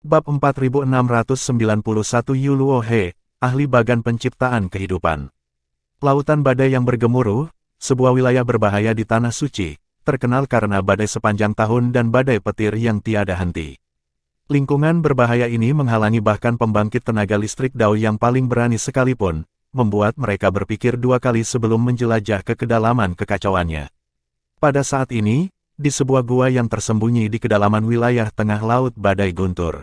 Bab 4691 Yuluohe, Ahli Bagan Penciptaan Kehidupan. Lautan badai yang bergemuruh, sebuah wilayah berbahaya di Tanah Suci, terkenal karena badai sepanjang tahun dan badai petir yang tiada henti. Lingkungan berbahaya ini menghalangi bahkan pembangkit tenaga listrik Dao yang paling berani sekalipun, membuat mereka berpikir dua kali sebelum menjelajah ke kedalaman kekacauannya. Pada saat ini, di sebuah gua yang tersembunyi di kedalaman wilayah tengah laut badai guntur.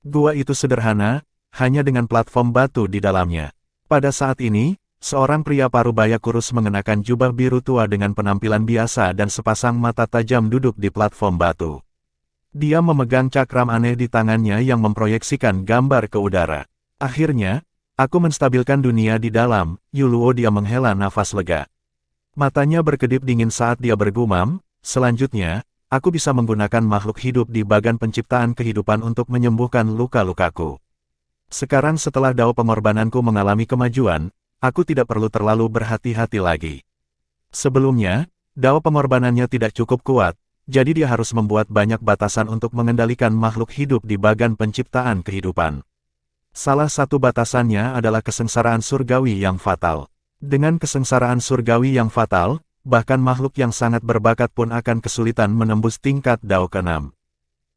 Gua itu sederhana, hanya dengan platform batu di dalamnya. Pada saat ini, seorang pria parubaya kurus mengenakan jubah biru tua dengan penampilan biasa dan sepasang mata tajam duduk di platform batu. Dia memegang cakram aneh di tangannya yang memproyeksikan gambar ke udara. Akhirnya, aku menstabilkan dunia di dalam, Yuluo. Dia menghela nafas lega. Matanya berkedip dingin saat dia bergumam, selanjutnya, aku bisa menggunakan makhluk hidup di bagan penciptaan kehidupan untuk menyembuhkan luka-lukaku. Sekarang setelah dao pengorbananku mengalami kemajuan, aku tidak perlu terlalu berhati-hati lagi. Sebelumnya, dao pengorbanannya tidak cukup kuat, jadi dia harus membuat banyak batasan untuk mengendalikan makhluk hidup di bagan penciptaan kehidupan. Salah satu batasannya adalah kesengsaraan surgawi yang fatal. Dengan kesengsaraan surgawi yang fatal, bahkan makhluk yang sangat berbakat pun akan kesulitan menembus tingkat Dao ke-6.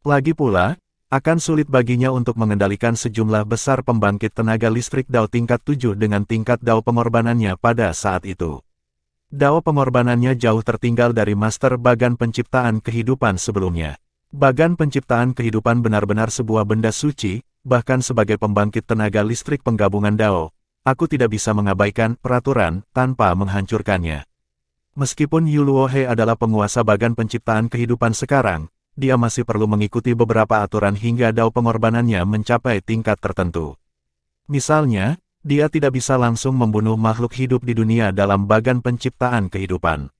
Lagi pula, akan sulit baginya untuk mengendalikan sejumlah besar pembangkit tenaga listrik Dao tingkat 7 dengan tingkat Dao pengorbanannya pada saat itu. Dao pengorbanannya jauh tertinggal dari master bagan penciptaan kehidupan sebelumnya. Bagan penciptaan kehidupan benar-benar sebuah benda suci, bahkan sebagai pembangkit tenaga listrik penggabungan Dao, aku tidak bisa mengabaikan peraturan tanpa menghancurkannya. Meskipun Yuluohe adalah penguasa bagan penciptaan kehidupan sekarang, dia masih perlu mengikuti beberapa aturan hingga dao pengorbanannya mencapai tingkat tertentu. Misalnya, dia tidak bisa langsung membunuh makhluk hidup di dunia dalam bagan penciptaan kehidupan.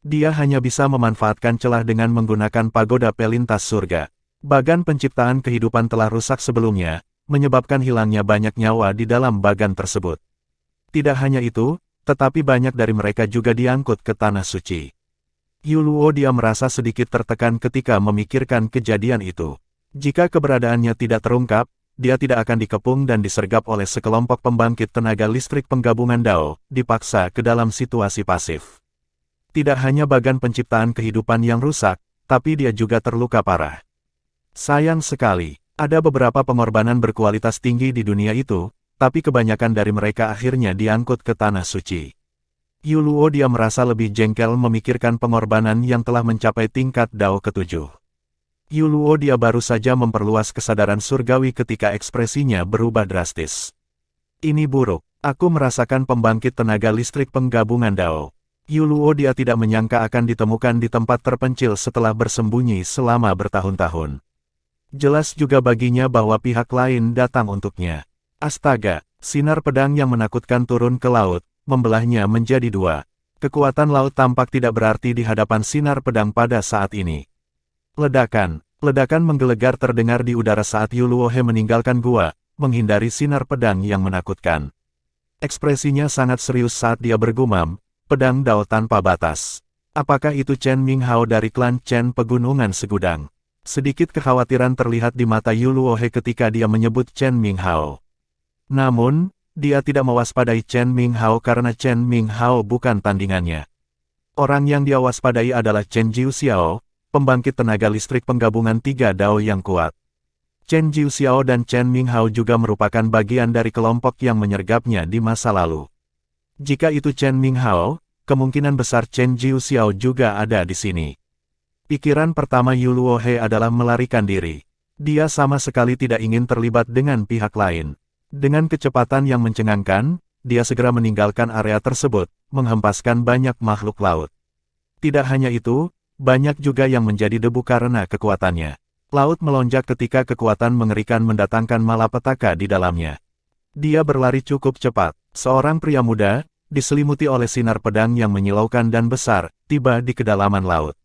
Dia hanya bisa memanfaatkan celah dengan menggunakan pagoda pelintas surga. Bagan penciptaan kehidupan telah rusak sebelumnya, menyebabkan hilangnya banyak nyawa di dalam bagan tersebut. Tidak hanya itu, tetapi banyak dari mereka juga diangkut ke Tanah Suci. Yuluo dia merasa sedikit tertekan ketika memikirkan kejadian itu. Jika keberadaannya tidak terungkap, dia tidak akan dikepung dan disergap oleh sekelompok pembangkit tenaga listrik penggabungan Dao, dipaksa ke dalam situasi pasif. Tidak hanya bagan penciptaan kehidupan yang rusak, tapi dia juga terluka parah. Sayang sekali, ada beberapa pengorbanan berkualitas tinggi di dunia itu, tapi kebanyakan dari mereka akhirnya diangkut ke Tanah Suci. Yuluo dia merasa lebih jengkel memikirkan pengorbanan yang telah mencapai tingkat Dao ke-7. Yuluo dia baru saja memperluas kesadaran surgawi ketika ekspresinya berubah drastis. Ini buruk, aku merasakan pembangkit tenaga listrik penggabungan Dao. Yuluo dia tidak menyangka akan ditemukan di tempat terpencil setelah bersembunyi selama bertahun-tahun. Jelas juga baginya bahwa pihak lain datang untuknya. Astaga, sinar pedang yang menakutkan turun ke laut, membelahnya menjadi dua. Kekuatan laut tampak tidak berarti di hadapan sinar pedang pada saat ini. Ledakan menggelegar terdengar di udara saat Yuluohe meninggalkan gua, menghindari sinar pedang yang menakutkan. Ekspresinya sangat serius saat dia bergumam, pedang Dao tanpa batas. Apakah itu Chen Minghao dari klan Chen Pegunungan Segudang? Sedikit kekhawatiran terlihat di mata Yuluohe ketika dia menyebut Chen Minghao. Namun, dia tidak mewaspadai Chen Minghao karena Chen Minghao bukan tandingannya. Orang yang dia waspadai adalah Chen Jiuxiao, pembangkit tenaga listrik penggabungan 3 Dao yang kuat. Chen Jiuxiao dan Chen Minghao juga merupakan bagian dari kelompok yang menyergapnya di masa lalu. Jika itu Chen Minghao, kemungkinan besar Chen Jiuxiao juga ada di sini. Pikiran pertama Yuluohe adalah melarikan diri. Dia sama sekali tidak ingin terlibat dengan pihak lain. Dengan kecepatan yang mencengangkan, dia segera meninggalkan area tersebut, menghempaskan banyak makhluk laut. Tidak hanya itu, banyak juga yang menjadi debu karena kekuatannya. Laut melonjak ketika kekuatan mengerikan mendatangkan malapetaka di dalamnya. Dia berlari cukup cepat. Seorang pria muda, diselimuti oleh sinar pedang yang menyilaukan dan besar, tiba di kedalaman laut.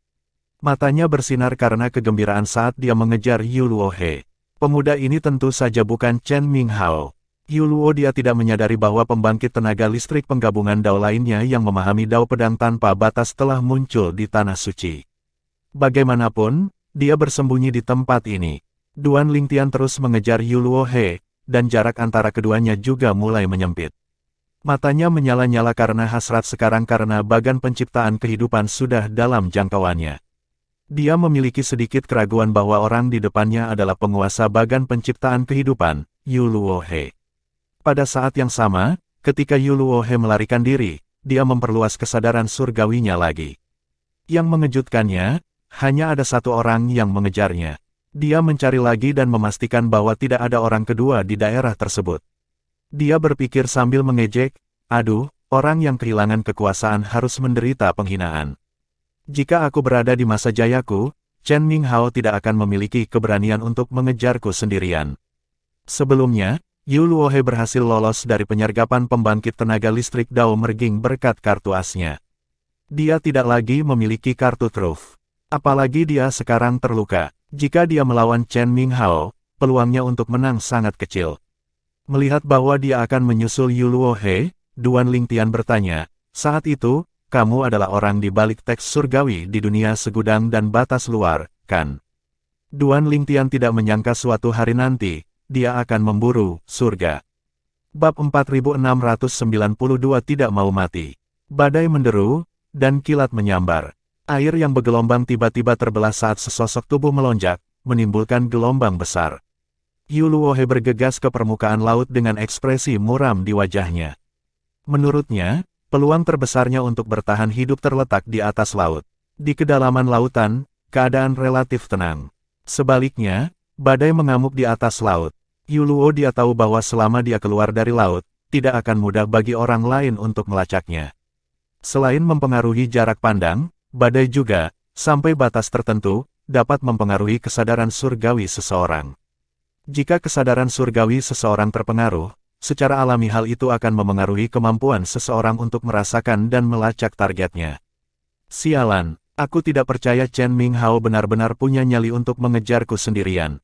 Matanya bersinar karena kegembiraan saat dia mengejar Yuluohe. Pemuda ini tentu saja bukan Chen Minghao. Yuluo dia tidak menyadari bahwa pembangkit tenaga listrik penggabungan Dao lainnya yang memahami Dao pedang tanpa batas telah muncul di Tanah Suci. Bagaimanapun, dia bersembunyi di tempat ini. Duan Lingtian terus mengejar Yu Luohe, dan jarak antara keduanya juga mulai menyempit. Matanya menyala-nyala karena hasrat sekarang karena bagan penciptaan kehidupan sudah dalam jangkauannya. Dia memiliki sedikit keraguan bahwa orang di depannya adalah penguasa bagan penciptaan kehidupan, Yu Luohe. Pada saat yang sama, ketika Yu Luohe melarikan diri, dia memperluas kesadaran surgawinya lagi. Yang mengejutkannya, hanya ada satu orang yang mengejarnya. Dia mencari lagi dan memastikan bahwa tidak ada orang kedua di daerah tersebut. Dia berpikir sambil mengejek, aduh, orang yang kehilangan kekuasaan harus menderita penghinaan. Jika aku berada di masa jayaku, Chen Minghao tidak akan memiliki keberanian untuk mengejarku sendirian. Sebelumnya, Yu Luohe berhasil lolos dari penyergapan pembangkit tenaga listrik Dao Merging berkat kartu asnya. Dia tidak lagi memiliki kartu truf. Apalagi dia sekarang terluka. Jika dia melawan Chen Minghao, peluangnya untuk menang sangat kecil. Melihat bahwa dia akan menyusul Yu Luohe, Duan Lingtian bertanya, saat itu, kamu adalah orang di balik teks surgawi di dunia segudang dan batas luar, kan? Duan Lingtian tidak menyangka suatu hari nanti, dia akan memburu surga. Bab 4692 tidak mau mati. Badai menderu, dan kilat menyambar. Air yang bergelombang tiba-tiba terbelah saat sesosok tubuh melonjak, menimbulkan gelombang besar. Yu Luohe bergegas ke permukaan laut dengan ekspresi muram di wajahnya. Menurutnya, peluang terbesarnya untuk bertahan hidup terletak di atas laut. Di kedalaman lautan, keadaan relatif tenang. Sebaliknya, badai mengamuk di atas laut. Yu Luo dia tahu bahwa selama dia keluar dari laut, tidak akan mudah bagi orang lain untuk melacaknya. Selain mempengaruhi jarak pandang, badai juga, sampai batas tertentu, dapat mempengaruhi kesadaran surgawi seseorang. Jika kesadaran surgawi seseorang terpengaruh, secara alami hal itu akan memengaruhi kemampuan seseorang untuk merasakan dan melacak targetnya. Sialan, aku tidak percaya Chen Minghao benar-benar punya nyali untuk mengejarku sendirian.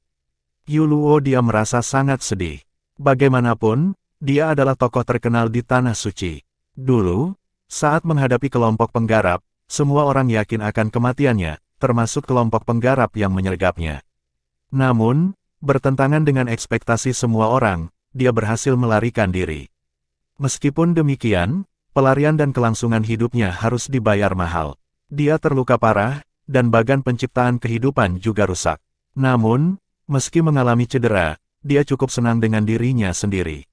Yu Luo dia merasa sangat sedih. Bagaimanapun, dia adalah tokoh terkenal di Tanah Suci. Dulu, saat menghadapi kelompok penggarap, semua orang yakin akan kematiannya, termasuk kelompok penggarap yang menyergapnya. Namun, bertentangan dengan ekspektasi semua orang, dia berhasil melarikan diri. Meskipun demikian, pelarian dan kelangsungan hidupnya harus dibayar mahal. Dia terluka parah, dan bagan penciptaan kehidupan juga rusak. Namun, meski mengalami cedera, dia cukup senang dengan dirinya sendiri.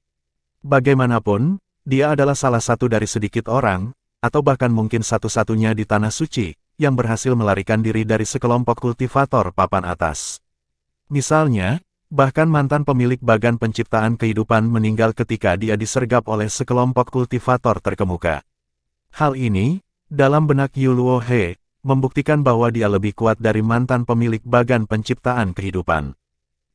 Bagaimanapun, dia adalah salah satu dari sedikit orang, atau bahkan mungkin satu-satunya di Tanah Suci, yang berhasil melarikan diri dari sekelompok kultivator papan atas. Misalnya, bahkan mantan pemilik bagan penciptaan kehidupan meninggal ketika dia disergap oleh sekelompok kultivator terkemuka. Hal ini, dalam benak Yu Luohe, membuktikan bahwa dia lebih kuat dari mantan pemilik bagan penciptaan kehidupan.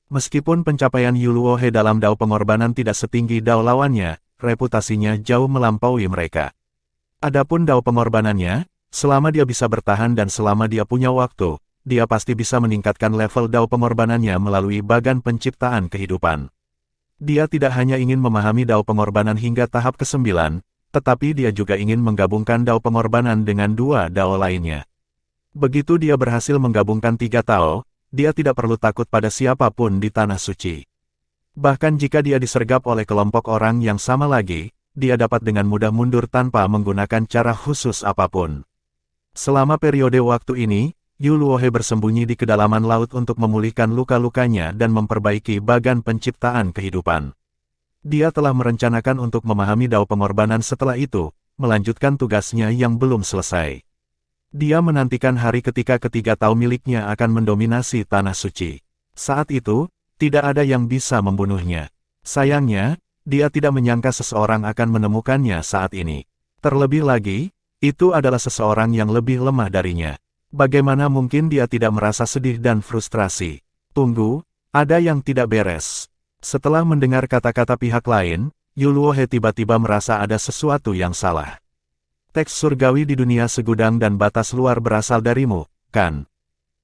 Meskipun pencapaian Yu Luohe dalam dao pengorbanan tidak setinggi dao lawannya, reputasinya jauh melampaui mereka. Adapun dao pengorbanannya, selama dia bisa bertahan dan selama dia punya waktu, dia pasti bisa meningkatkan level dao pengorbanannya melalui bagan penciptaan kehidupan. Dia tidak hanya ingin memahami dao pengorbanan hingga tahap ke-9, tetapi dia juga ingin menggabungkan dao pengorbanan dengan dua dao lainnya. Begitu dia berhasil menggabungkan 3 dao, dia tidak perlu takut pada siapapun di Tanah Suci. Bahkan jika dia disergap oleh kelompok orang yang sama lagi, dia dapat dengan mudah mundur tanpa menggunakan cara khusus apapun. Selama periode waktu ini, Yu Luohe bersembunyi di kedalaman laut untuk memulihkan luka-lukanya dan memperbaiki bagan penciptaan kehidupan. Dia telah merencanakan untuk memahami dao pengorbanan setelah itu, melanjutkan tugasnya yang belum selesai. Dia menantikan hari ketika ketiga dao miliknya akan mendominasi Tanah Suci. Saat itu, tidak ada yang bisa membunuhnya. Sayangnya, dia tidak menyangka seseorang akan menemukannya saat ini. Terlebih lagi, itu adalah seseorang yang lebih lemah darinya. Bagaimana mungkin dia tidak merasa sedih dan frustrasi? Tunggu, ada yang tidak beres. Setelah mendengar kata-kata pihak lain, Yu Luohe tiba-tiba merasa ada sesuatu yang salah. Teks surgawi di dunia segudang dan batas luar berasal darimu, kan?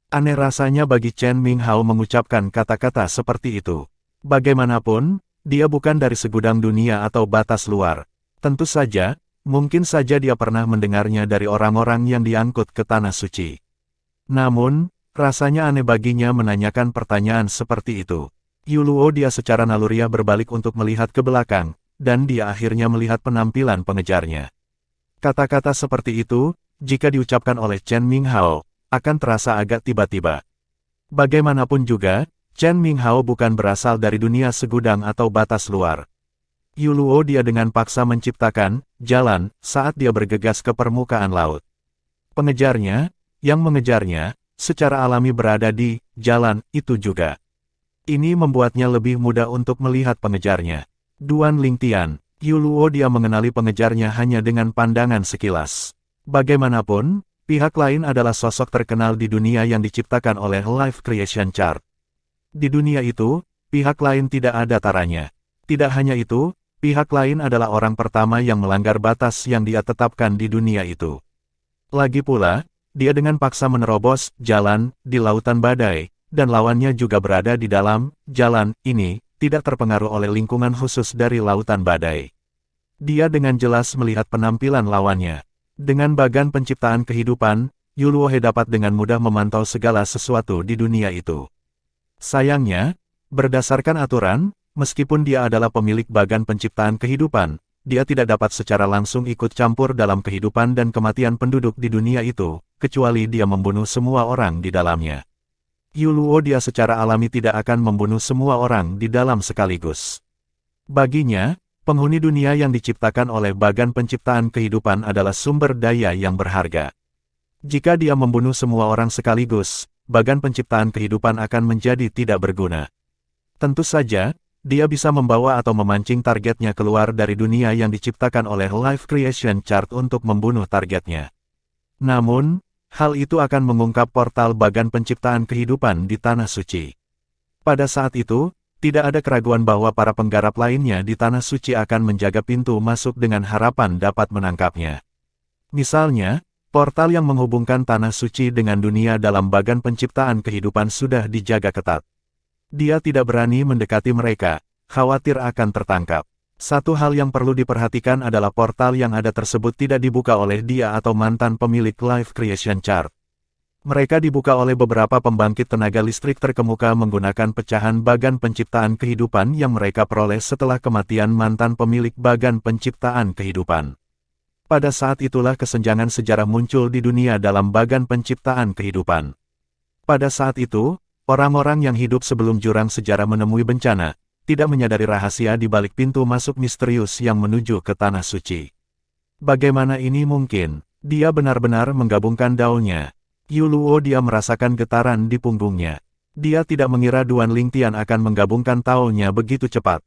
Aneh rasanya bagi Chen Minghao mengucapkan kata-kata seperti itu. Bagaimanapun, dia bukan dari segudang dunia atau batas luar. Tentu saja, mungkin saja dia pernah mendengarnya dari orang-orang yang diangkut ke Tanah Suci. Namun, Rasanya aneh baginya menanyakan pertanyaan seperti itu. Yuluo dia secara naluriah berbalik untuk melihat ke belakang, dan dia akhirnya melihat penampilan pengejarnya. Kata-kata seperti itu, jika diucapkan oleh Chen Minghao, akan terasa agak tiba-tiba. Bagaimanapun juga, Chen Minghao bukan berasal dari dunia segudang atau batas luar. Yuluo dia dengan paksa menciptakan jalan saat dia bergegas ke permukaan laut. Pengejarnya, yang mengejarnya, secara alami berada di jalan itu juga. Ini membuatnya lebih mudah untuk melihat pengejarnya. Duan Lingtian, Yuluo dia mengenali pengejarnya hanya dengan pandangan sekilas. Bagaimanapun, pihak lain adalah sosok terkenal di dunia yang diciptakan oleh Life Creation Chart. Di dunia itu, pihak lain tidak ada taranya. Tidak hanya itu, pihak lain adalah orang pertama yang melanggar batas yang dia tetapkan di dunia itu. Lagi pula, dia dengan paksa menerobos jalan di lautan badai, dan lawannya juga berada di dalam jalan ini, tidak terpengaruh oleh lingkungan khusus dari lautan badai. Dia dengan jelas melihat penampilan lawannya. Dengan bagan penciptaan kehidupan, Yuluo dapat dengan mudah memantau segala sesuatu di dunia itu. Sayangnya, berdasarkan aturan, meskipun dia adalah pemilik bagan penciptaan kehidupan, dia tidak dapat secara langsung ikut campur dalam kehidupan dan kematian penduduk di dunia itu, kecuali dia membunuh semua orang di dalamnya. Yuluo dia secara alami tidak akan membunuh semua orang di dalam sekaligus. Baginya, penghuni dunia yang diciptakan oleh bagan penciptaan kehidupan adalah sumber daya yang berharga. Jika dia membunuh semua orang sekaligus, bagan penciptaan kehidupan akan menjadi tidak berguna. Tentu saja, dia bisa membawa atau memancing targetnya keluar dari dunia yang diciptakan oleh Life Creation Chart untuk membunuh targetnya. Namun, hal itu akan mengungkap portal bagan penciptaan kehidupan di Tanah Suci. Pada saat itu, tidak ada keraguan bahwa para penggarap lainnya di Tanah Suci akan menjaga pintu masuk dengan harapan dapat menangkapnya. Misalnya, portal yang menghubungkan Tanah Suci dengan dunia dalam bagan penciptaan kehidupan sudah dijaga ketat. Dia tidak berani mendekati mereka, khawatir akan tertangkap. Satu hal yang perlu diperhatikan adalah portal yang ada tersebut tidak dibuka oleh dia atau mantan pemilik Life Creation Chart. Mereka dibuka oleh beberapa pembangkit tenaga listrik terkemuka menggunakan pecahan bagan penciptaan kehidupan yang mereka peroleh setelah kematian mantan pemilik bagan penciptaan kehidupan. Pada saat itulah kesenjangan sejarah muncul di dunia dalam bagan penciptaan kehidupan. Pada saat itu, orang-orang yang hidup sebelum jurang sejarah menemui bencana, tidak menyadari rahasia di balik pintu masuk misterius yang menuju ke Tanah Suci. Bagaimana ini mungkin? Dia benar-benar menggabungkan daunnya. Yuluo dia merasakan getaran di punggungnya. Dia tidak mengira Duan Lingtian akan menggabungkan taonya begitu cepat.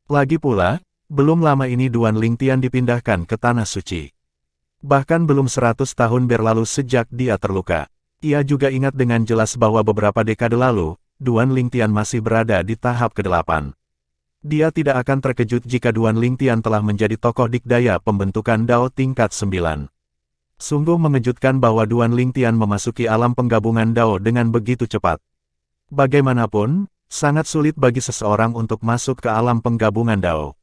Lagi pula, belum lama ini Duan Lingtian dipindahkan ke Tanah Suci. Bahkan belum 100 tahun berlalu sejak dia terluka. Ia juga ingat dengan jelas bahwa beberapa dekade lalu, Duan Lingtian masih berada di tahap ke-8. Dia tidak akan terkejut jika Duan Lingtian telah menjadi tokoh dikdaya pembentukan Dao tingkat 9. Sungguh mengejutkan bahwa Duan Lingtian memasuki alam penggabungan Dao dengan begitu cepat. Bagaimanapun, sangat sulit bagi seseorang untuk masuk ke alam penggabungan Dao.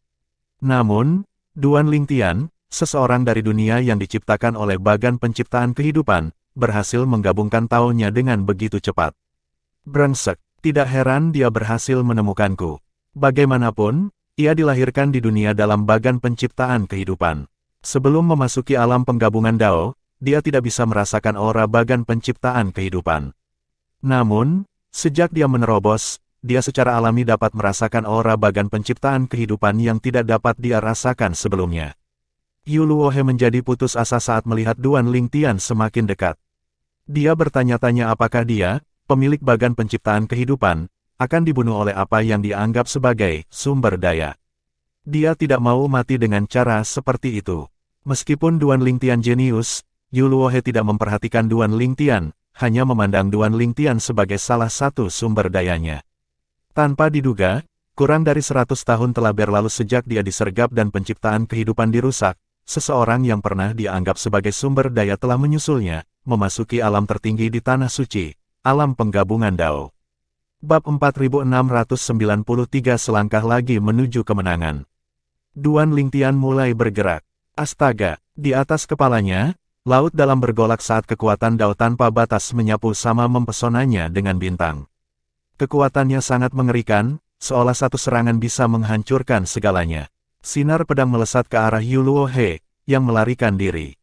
Namun, Duan Lingtian, seseorang dari dunia yang diciptakan oleh bagan penciptaan kehidupan, berhasil menggabungkan taonya dengan begitu cepat. Brengsek, tidak heran dia berhasil menemukanku. Bagaimanapun, ia dilahirkan di dunia dalam bagan penciptaan kehidupan. Sebelum memasuki alam penggabungan Dao, dia tidak bisa merasakan aura bagan penciptaan kehidupan. Namun, sejak dia menerobos, dia secara alami dapat merasakan aura bagan penciptaan kehidupan yang tidak dapat dia rasakan sebelumnya. Yuluo menjadi putus asa saat melihat Duan Lingtian semakin dekat. Dia bertanya-tanya apakah dia, pemilik bagan penciptaan kehidupan, akan dibunuh oleh apa yang dianggap sebagai sumber daya. Dia tidak mau mati dengan cara seperti itu. Meskipun Duan Lingtian jenius, Yuluo tidak memperhatikan Duan Lingtian, hanya memandang Duan Lingtian sebagai salah satu sumber dayanya. Tanpa diduga, kurang dari 100 tahun telah berlalu sejak dia disergap dan penciptaan kehidupan dirusak, seseorang yang pernah dianggap sebagai sumber daya telah menyusulnya, memasuki alam tertinggi di Tanah Suci, alam penggabungan Dao. Bab 4693 selangkah lagi menuju kemenangan. Duan Lingtian mulai bergerak. Astaga, di atas kepalanya, Laut dalam bergolak saat kekuatan Dao tanpa batas menyapu sama mempesonanya dengan bintang. Kekuatannya sangat mengerikan, seolah satu serangan bisa menghancurkan segalanya. Sinar pedang melesat ke arah Yu Luohe, yang melarikan diri.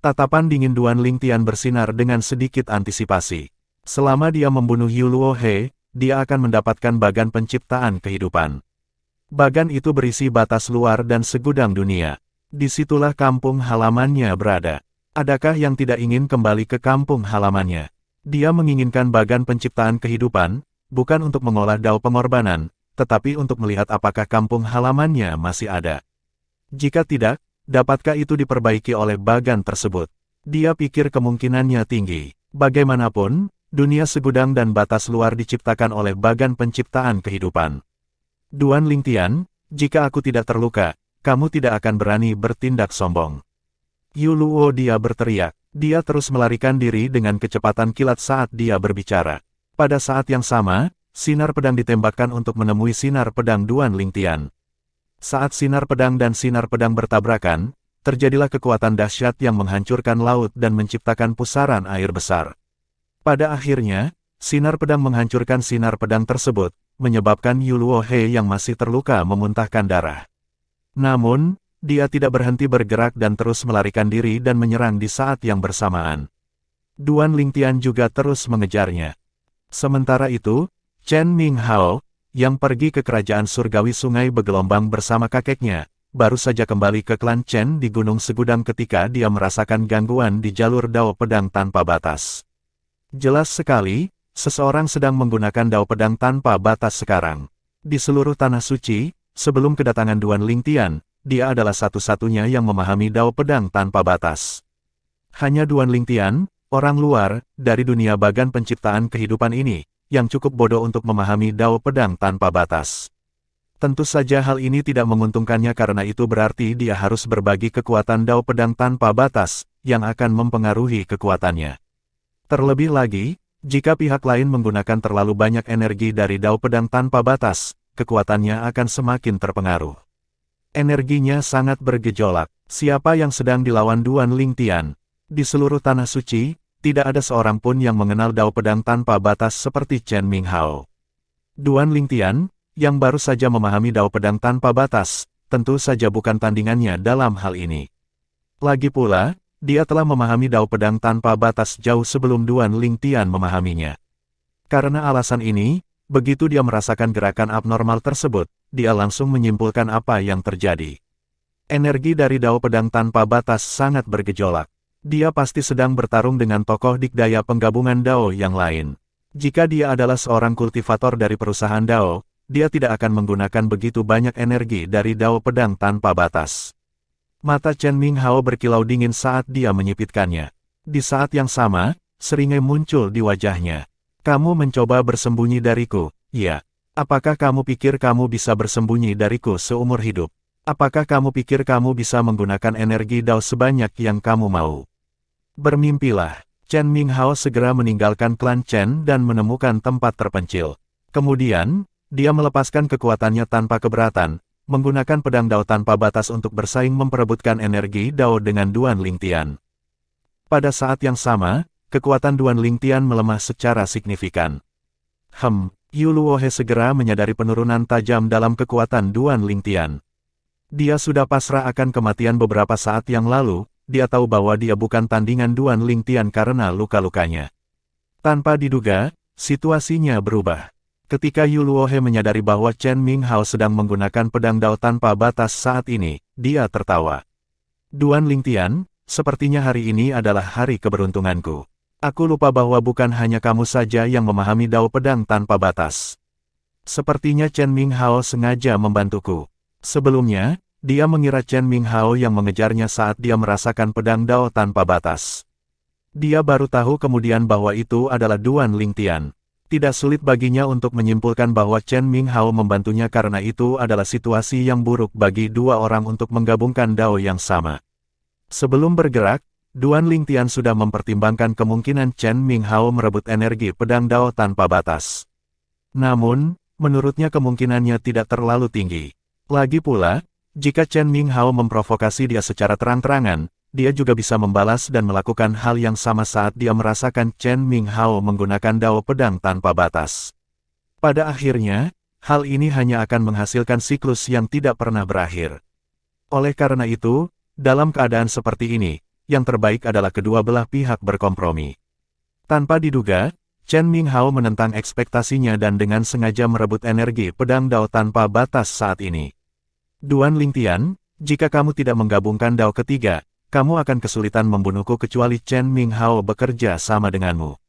Tatapan dingin Duan Lingtian bersinar dengan sedikit antisipasi. Selama dia membunuh Yu Luohe, dia akan mendapatkan bagan penciptaan kehidupan. Bagan itu berisi batas luar dan segudang dunia. Disitulah kampung halamannya berada. Adakah yang tidak ingin kembali ke kampung halamannya? Dia menginginkan bagan penciptaan kehidupan, bukan untuk mengolah dao pengorbanan, tetapi untuk melihat apakah kampung halamannya masih ada. Jika tidak, dapatkah itu diperbaiki oleh bagan tersebut? Dia pikir kemungkinannya tinggi. Bagaimanapun, dunia segudang dan batas luar diciptakan oleh bagan penciptaan kehidupan. Duan Lingtian, jika aku tidak terluka, kamu tidak akan berani bertindak sombong. Yu Luo dia berteriak. Dia terus melarikan diri dengan kecepatan kilat saat dia berbicara. Pada saat yang sama, sinar pedang ditembakkan untuk menemui sinar pedang Duan Lingtian. Saat sinar pedang dan sinar pedang bertabrakan, terjadilah kekuatan dahsyat yang menghancurkan laut dan menciptakan pusaran air besar. Pada akhirnya, sinar pedang menghancurkan sinar pedang tersebut, menyebabkan Yu Luohe yang masih terluka memuntahkan darah. Namun, dia tidak berhenti bergerak dan terus melarikan diri dan menyerang di saat yang bersamaan. Duan Lingtian juga terus mengejarnya. Sementara itu, Chen Minghao, yang pergi ke kerajaan surgawi Sungai Bergelombang bersama kakeknya, baru saja kembali ke klan Chen di Gunung Segudang ketika dia merasakan gangguan di jalur dao pedang tanpa batas. Jelas sekali, seseorang sedang menggunakan dao pedang tanpa batas sekarang. Di seluruh tanah suci, sebelum kedatangan Duan Lingtian, dia adalah satu-satunya yang memahami dao pedang tanpa batas. Hanya Duan Lingtian, orang luar, dari dunia bagan penciptaan kehidupan ini, yang cukup bodoh untuk memahami dao pedang tanpa batas. Tentu saja hal ini tidak menguntungkannya karena itu berarti dia harus berbagi kekuatan dao pedang tanpa batas, yang akan mempengaruhi kekuatannya. Terlebih lagi, jika pihak lain menggunakan terlalu banyak energi dari dao pedang tanpa batas, kekuatannya akan semakin terpengaruh. Energinya sangat bergejolak. Siapa yang sedang dilawan Duan Lingtian? Di seluruh tanah suci, tidak ada seorang pun yang mengenal dao pedang tanpa batas seperti Chen Minghao. Duan Lingtian, yang baru saja memahami dao pedang tanpa batas, tentu saja bukan tandingannya dalam hal ini. Lagi pula, dia telah memahami dao pedang tanpa batas jauh sebelum Duan Lingtian memahaminya. Karena alasan ini, begitu dia merasakan gerakan abnormal tersebut, dia langsung menyimpulkan apa yang terjadi. Energi dari dao pedang tanpa batas sangat bergejolak. Dia pasti sedang bertarung dengan tokoh dikdaya penggabungan dao yang lain. Jika dia adalah seorang kultivator dari perusahaan dao, dia tidak akan menggunakan begitu banyak energi dari dao pedang tanpa batas. Mata Chen Minghao berkilau dingin saat dia menyipitkannya. Di saat yang sama, seringai muncul di wajahnya. Kamu mencoba bersembunyi dariku, ya. Apakah kamu pikir kamu bisa bersembunyi dariku seumur hidup? Apakah kamu pikir kamu bisa menggunakan energi dao sebanyak yang kamu mau? Bermimpilah. Chen Minghao segera meninggalkan klan Chen dan menemukan tempat terpencil. Kemudian, dia melepaskan kekuatannya tanpa keberatan, menggunakan pedang dao tanpa batas untuk bersaing memperebutkan energi dao dengan Duan Lingtian. Pada saat yang sama, kekuatan Duan Lingtian melemah secara signifikan. Yu Luohe segera menyadari penurunan tajam dalam kekuatan Duan Lingtian. Dia sudah pasrah akan kematian beberapa saat yang lalu, dia tahu bahwa dia bukan tandingan Duan Lingtian karena luka-lukanya. Tanpa diduga, situasinya berubah. Ketika Yu Luohe menyadari bahwa Chen Minghao sedang menggunakan pedang dao tanpa batas saat ini, dia tertawa. Duan Lingtian, sepertinya hari ini adalah hari keberuntunganku. Aku lupa bahwa bukan hanya kamu saja yang memahami dao pedang tanpa batas. Sepertinya Chen Minghao sengaja membantuku. Sebelumnya, dia mengira Chen Minghao yang mengejarnya saat dia merasakan pedang dao tanpa batas. Dia baru tahu kemudian bahwa itu adalah Duan Lingtian. Tidak sulit baginya untuk menyimpulkan bahwa Chen Minghao membantunya karena itu adalah situasi yang buruk bagi dua orang untuk menggabungkan dao yang sama. Sebelum bergerak, Duan Lingtian sudah mempertimbangkan kemungkinan Chen Minghao merebut energi pedang dao tanpa batas. Namun, menurutnya kemungkinannya tidak terlalu tinggi. Lagi pula, jika Chen Minghao memprovokasi dia secara terang-terangan, dia juga bisa membalas dan melakukan hal yang sama saat dia merasakan Chen Minghao menggunakan dao pedang tanpa batas. Pada akhirnya, hal ini hanya akan menghasilkan siklus yang tidak pernah berakhir. Oleh karena itu, dalam keadaan seperti ini, yang terbaik adalah kedua belah pihak berkompromi. Tanpa diduga, Chen Minghao menentang ekspektasinya dan dengan sengaja merebut energi pedang dao tanpa batas saat ini. Duan Lingtian, jika kamu tidak menggabungkan dao ketiga, kamu akan kesulitan membunuhku kecuali Chen Minghao bekerja sama denganmu.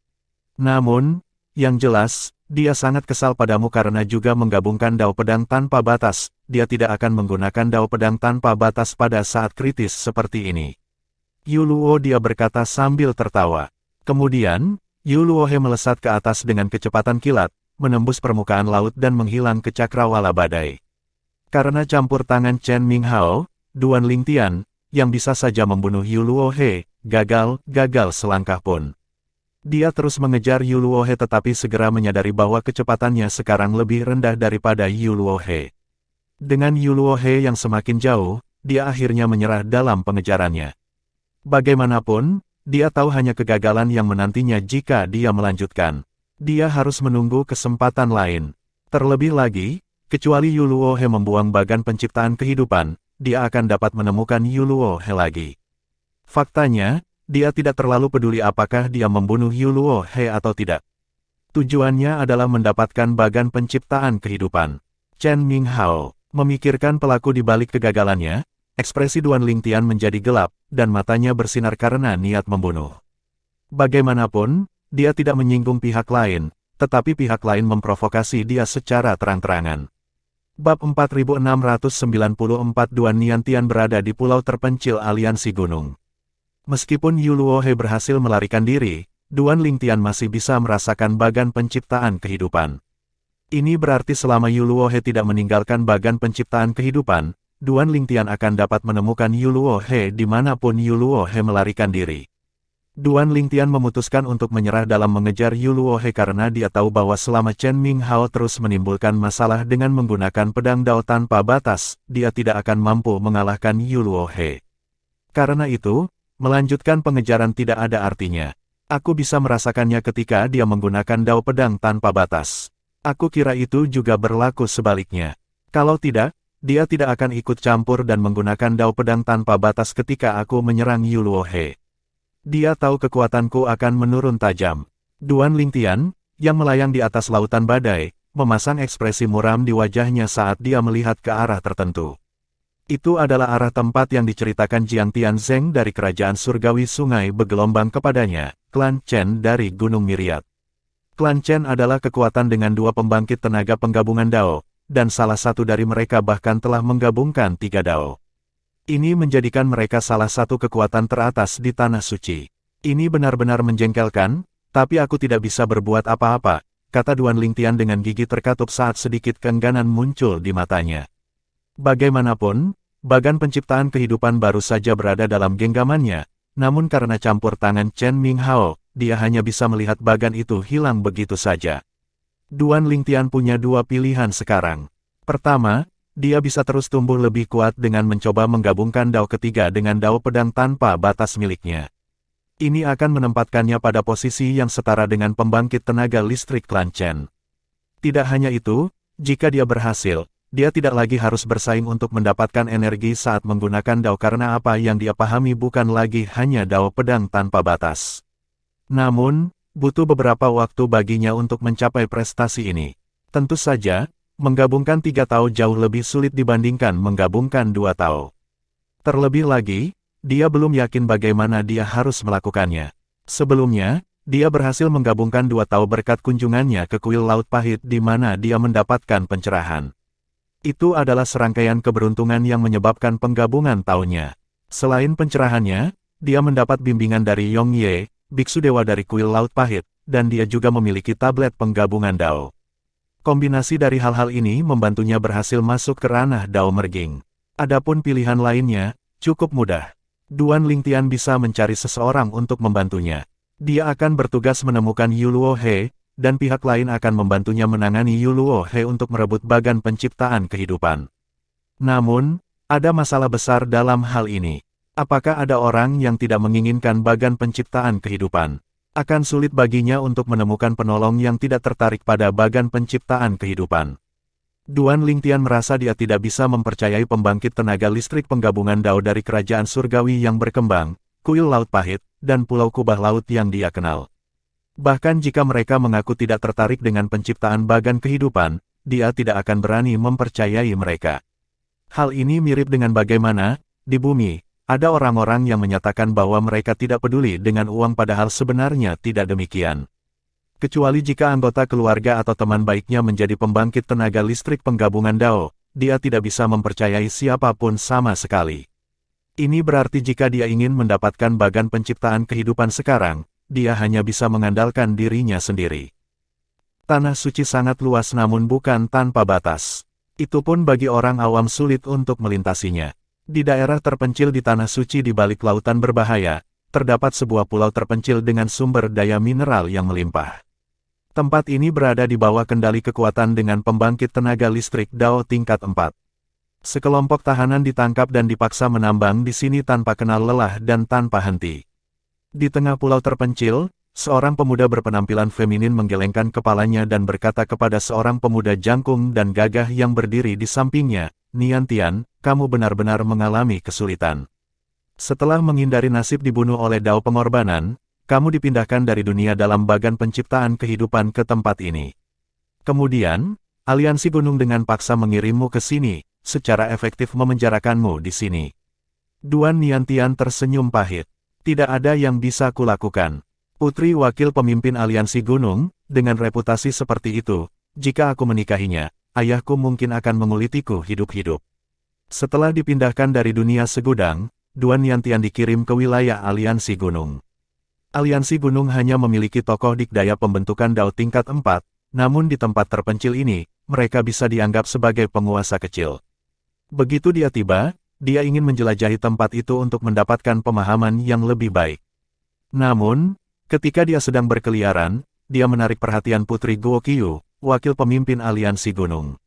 Namun, yang jelas, dia sangat kesal padamu karena juga menggabungkan dao pedang tanpa batas, dia tidak akan menggunakan dao pedang tanpa batas pada saat kritis seperti ini. Yu Luo dia berkata sambil tertawa. Kemudian, Yu Luohe melesat ke atas dengan kecepatan kilat, menembus permukaan laut dan menghilang ke cakrawala badai. Karena campur tangan Chen Minghao, Duan Lingtian, yang bisa saja membunuh Yu Luohe, gagal selangkah pun. Dia terus mengejar Yu Luohe tetapi segera menyadari bahwa kecepatannya sekarang lebih rendah daripada Yu Luohe. Dengan Yu Luohe yang semakin jauh, dia akhirnya menyerah dalam pengejarannya. Bagaimanapun, dia tahu hanya kegagalan yang menantinya jika dia melanjutkan. Dia harus menunggu kesempatan lain. Terlebih lagi, kecuali Yu Luohe membuang bagan penciptaan kehidupan, dia akan dapat menemukan Yu Luohe lagi. Faktanya, dia tidak terlalu peduli apakah dia membunuh Yu Luohe atau tidak. Tujuannya adalah mendapatkan bagan penciptaan kehidupan. Chen Minghao memikirkan pelaku di balik kegagalannya. Ekspresi Duan Lingtian menjadi gelap, dan matanya bersinar karena niat membunuh. Bagaimanapun, dia tidak menyinggung pihak lain, tetapi pihak lain memprovokasi dia secara terang-terangan. Bab 4694 Duan Niantian berada di pulau terpencil aliansi gunung. Meskipun Yu Luohe berhasil melarikan diri, Duan Lingtian masih bisa merasakan bagan penciptaan kehidupan. Ini berarti selama Yu Luohe tidak meninggalkan bagan penciptaan kehidupan, Duan Lingtian akan dapat menemukan Yu Luohe dimanapun Yu Luohe melarikan diri. Duan Lingtian memutuskan untuk menyerah dalam mengejar Yu Luohe karena dia tahu bahwa selama Chen Minghao terus menimbulkan masalah dengan menggunakan pedang dao tanpa batas, dia tidak akan mampu mengalahkan Yu Luohe. Karena itu, melanjutkan pengejaran tidak ada artinya. Aku bisa merasakannya ketika dia menggunakan dao pedang tanpa batas. Aku kira itu juga berlaku sebaliknya. Kalau tidak, dia tidak akan ikut campur dan menggunakan dao pedang tanpa batas ketika aku menyerang Yu Luohe. Dia tahu kekuatanku akan menurun tajam. Duan Lingtian, yang melayang di atas lautan badai, memasang ekspresi muram di wajahnya saat dia melihat ke arah tertentu. Itu adalah arah tempat yang diceritakan Jiang Tianzeng dari kerajaan surgawi sungai bergelombang kepadanya, klan Chen dari Gunung Myriad. Klan Chen adalah kekuatan dengan dua pembangkit tenaga penggabungan dao, dan salah satu dari mereka bahkan telah menggabungkan 3 dao. Ini menjadikan mereka salah satu kekuatan teratas di Tanah Suci. Ini benar-benar menjengkelkan, tapi aku tidak bisa berbuat apa-apa, kata Duan Lingtian dengan gigi terkatup saat sedikit keengganan muncul di matanya. Bagaimanapun, bagan penciptaan kehidupan baru saja berada dalam genggamannya, namun karena campur tangan Chen Minghao, dia hanya bisa melihat bagan itu hilang begitu saja. Duan Lingtian punya dua pilihan sekarang. Pertama, dia bisa terus tumbuh lebih kuat dengan mencoba menggabungkan dao ketiga dengan dao pedang tanpa batas miliknya. Ini akan menempatkannya pada posisi yang setara dengan pembangkit tenaga listrik klan Chen. Tidak hanya itu, jika dia berhasil, dia tidak lagi harus bersaing untuk mendapatkan energi saat menggunakan dao karena apa yang dia pahami bukan lagi hanya dao pedang tanpa batas. Namun, butuh beberapa waktu baginya untuk mencapai prestasi ini. Tentu saja, menggabungkan 3 tao jauh lebih sulit dibandingkan menggabungkan 2 tao. Terlebih lagi, dia belum yakin bagaimana dia harus melakukannya. Sebelumnya, dia berhasil menggabungkan 2 tao berkat kunjungannya ke kuil Laut Pahit di mana dia mendapatkan pencerahan. Itu adalah serangkaian keberuntungan yang menyebabkan penggabungan taonya. Selain pencerahannya, dia mendapat bimbingan dari Yong Ye, biksu dewa dari kuil Laut Pahit, dan dia juga memiliki tablet penggabungan dao. Kombinasi dari hal-hal ini membantunya berhasil masuk ke ranah dao merging. Adapun pilihan lainnya, cukup mudah. Duan Lingtian bisa mencari seseorang untuk membantunya. Dia akan bertugas menemukan Yu Luohe, dan pihak lain akan membantunya menangani Yu Luohe untuk merebut bagan penciptaan kehidupan. Namun, ada masalah besar dalam hal ini. Apakah ada orang yang tidak menginginkan bagan penciptaan kehidupan? Akan sulit baginya untuk menemukan penolong yang tidak tertarik pada bagan penciptaan kehidupan. Duan Lingtian merasa dia tidak bisa mempercayai pembangkit tenaga listrik penggabungan Dao dari kerajaan surgawi yang berkembang, kuil laut pahit, dan pulau kubah laut yang dia kenal. Bahkan jika mereka mengaku tidak tertarik dengan penciptaan bagan kehidupan, dia tidak akan berani mempercayai mereka. Hal ini mirip dengan bagaimana, di bumi, ada orang-orang yang menyatakan bahwa mereka tidak peduli dengan uang padahal sebenarnya tidak demikian. Kecuali jika anggota keluarga atau teman baiknya menjadi pembangkit tenaga listrik penggabungan Dao, dia tidak bisa mempercayai siapapun sama sekali. Ini berarti jika dia ingin mendapatkan bagan penciptaan kehidupan sekarang, dia hanya bisa mengandalkan dirinya sendiri. Tanah suci sangat luas namun bukan tanpa batas. Itu pun bagi orang awam sulit untuk melintasinya. Di daerah terpencil di tanah suci di balik lautan berbahaya, terdapat sebuah pulau terpencil dengan sumber daya mineral yang melimpah. Tempat ini berada di bawah kendali kekuatan dengan pembangkit tenaga listrik Dao tingkat 4. Sekelompok tahanan ditangkap dan dipaksa menambang di sini tanpa kenal lelah dan tanpa henti. Di tengah pulau terpencil, seorang pemuda berpenampilan feminin menggelengkan kepalanya dan berkata kepada seorang pemuda jangkung dan gagah yang berdiri di sampingnya, "Niantian, kamu benar-benar mengalami kesulitan. Setelah menghindari nasib dibunuh oleh Dao pengorbanan, kamu dipindahkan dari dunia dalam bagan penciptaan kehidupan ke tempat ini. Kemudian, aliansi gunung dengan paksa mengirimmu ke sini, secara efektif memenjarakanmu di sini." Duan Niantian tersenyum pahit. Tidak ada yang bisa kulakukan. Putri wakil pemimpin aliansi gunung, dengan reputasi seperti itu, jika aku menikahinya, ayahku mungkin akan mengulitiku hidup-hidup. Setelah dipindahkan dari dunia segudang, Duan Niantian dikirim ke wilayah aliansi gunung. Aliansi gunung hanya memiliki tokoh dikdaya pembentukan Dao tingkat 4, namun di tempat terpencil ini, mereka bisa dianggap sebagai penguasa kecil. Begitu dia tiba, dia ingin menjelajahi tempat itu untuk mendapatkan pemahaman yang lebih baik. Namun, ketika dia sedang berkeliaran, dia menarik perhatian Putri Guo Qiu, wakil pemimpin aliansi gunung.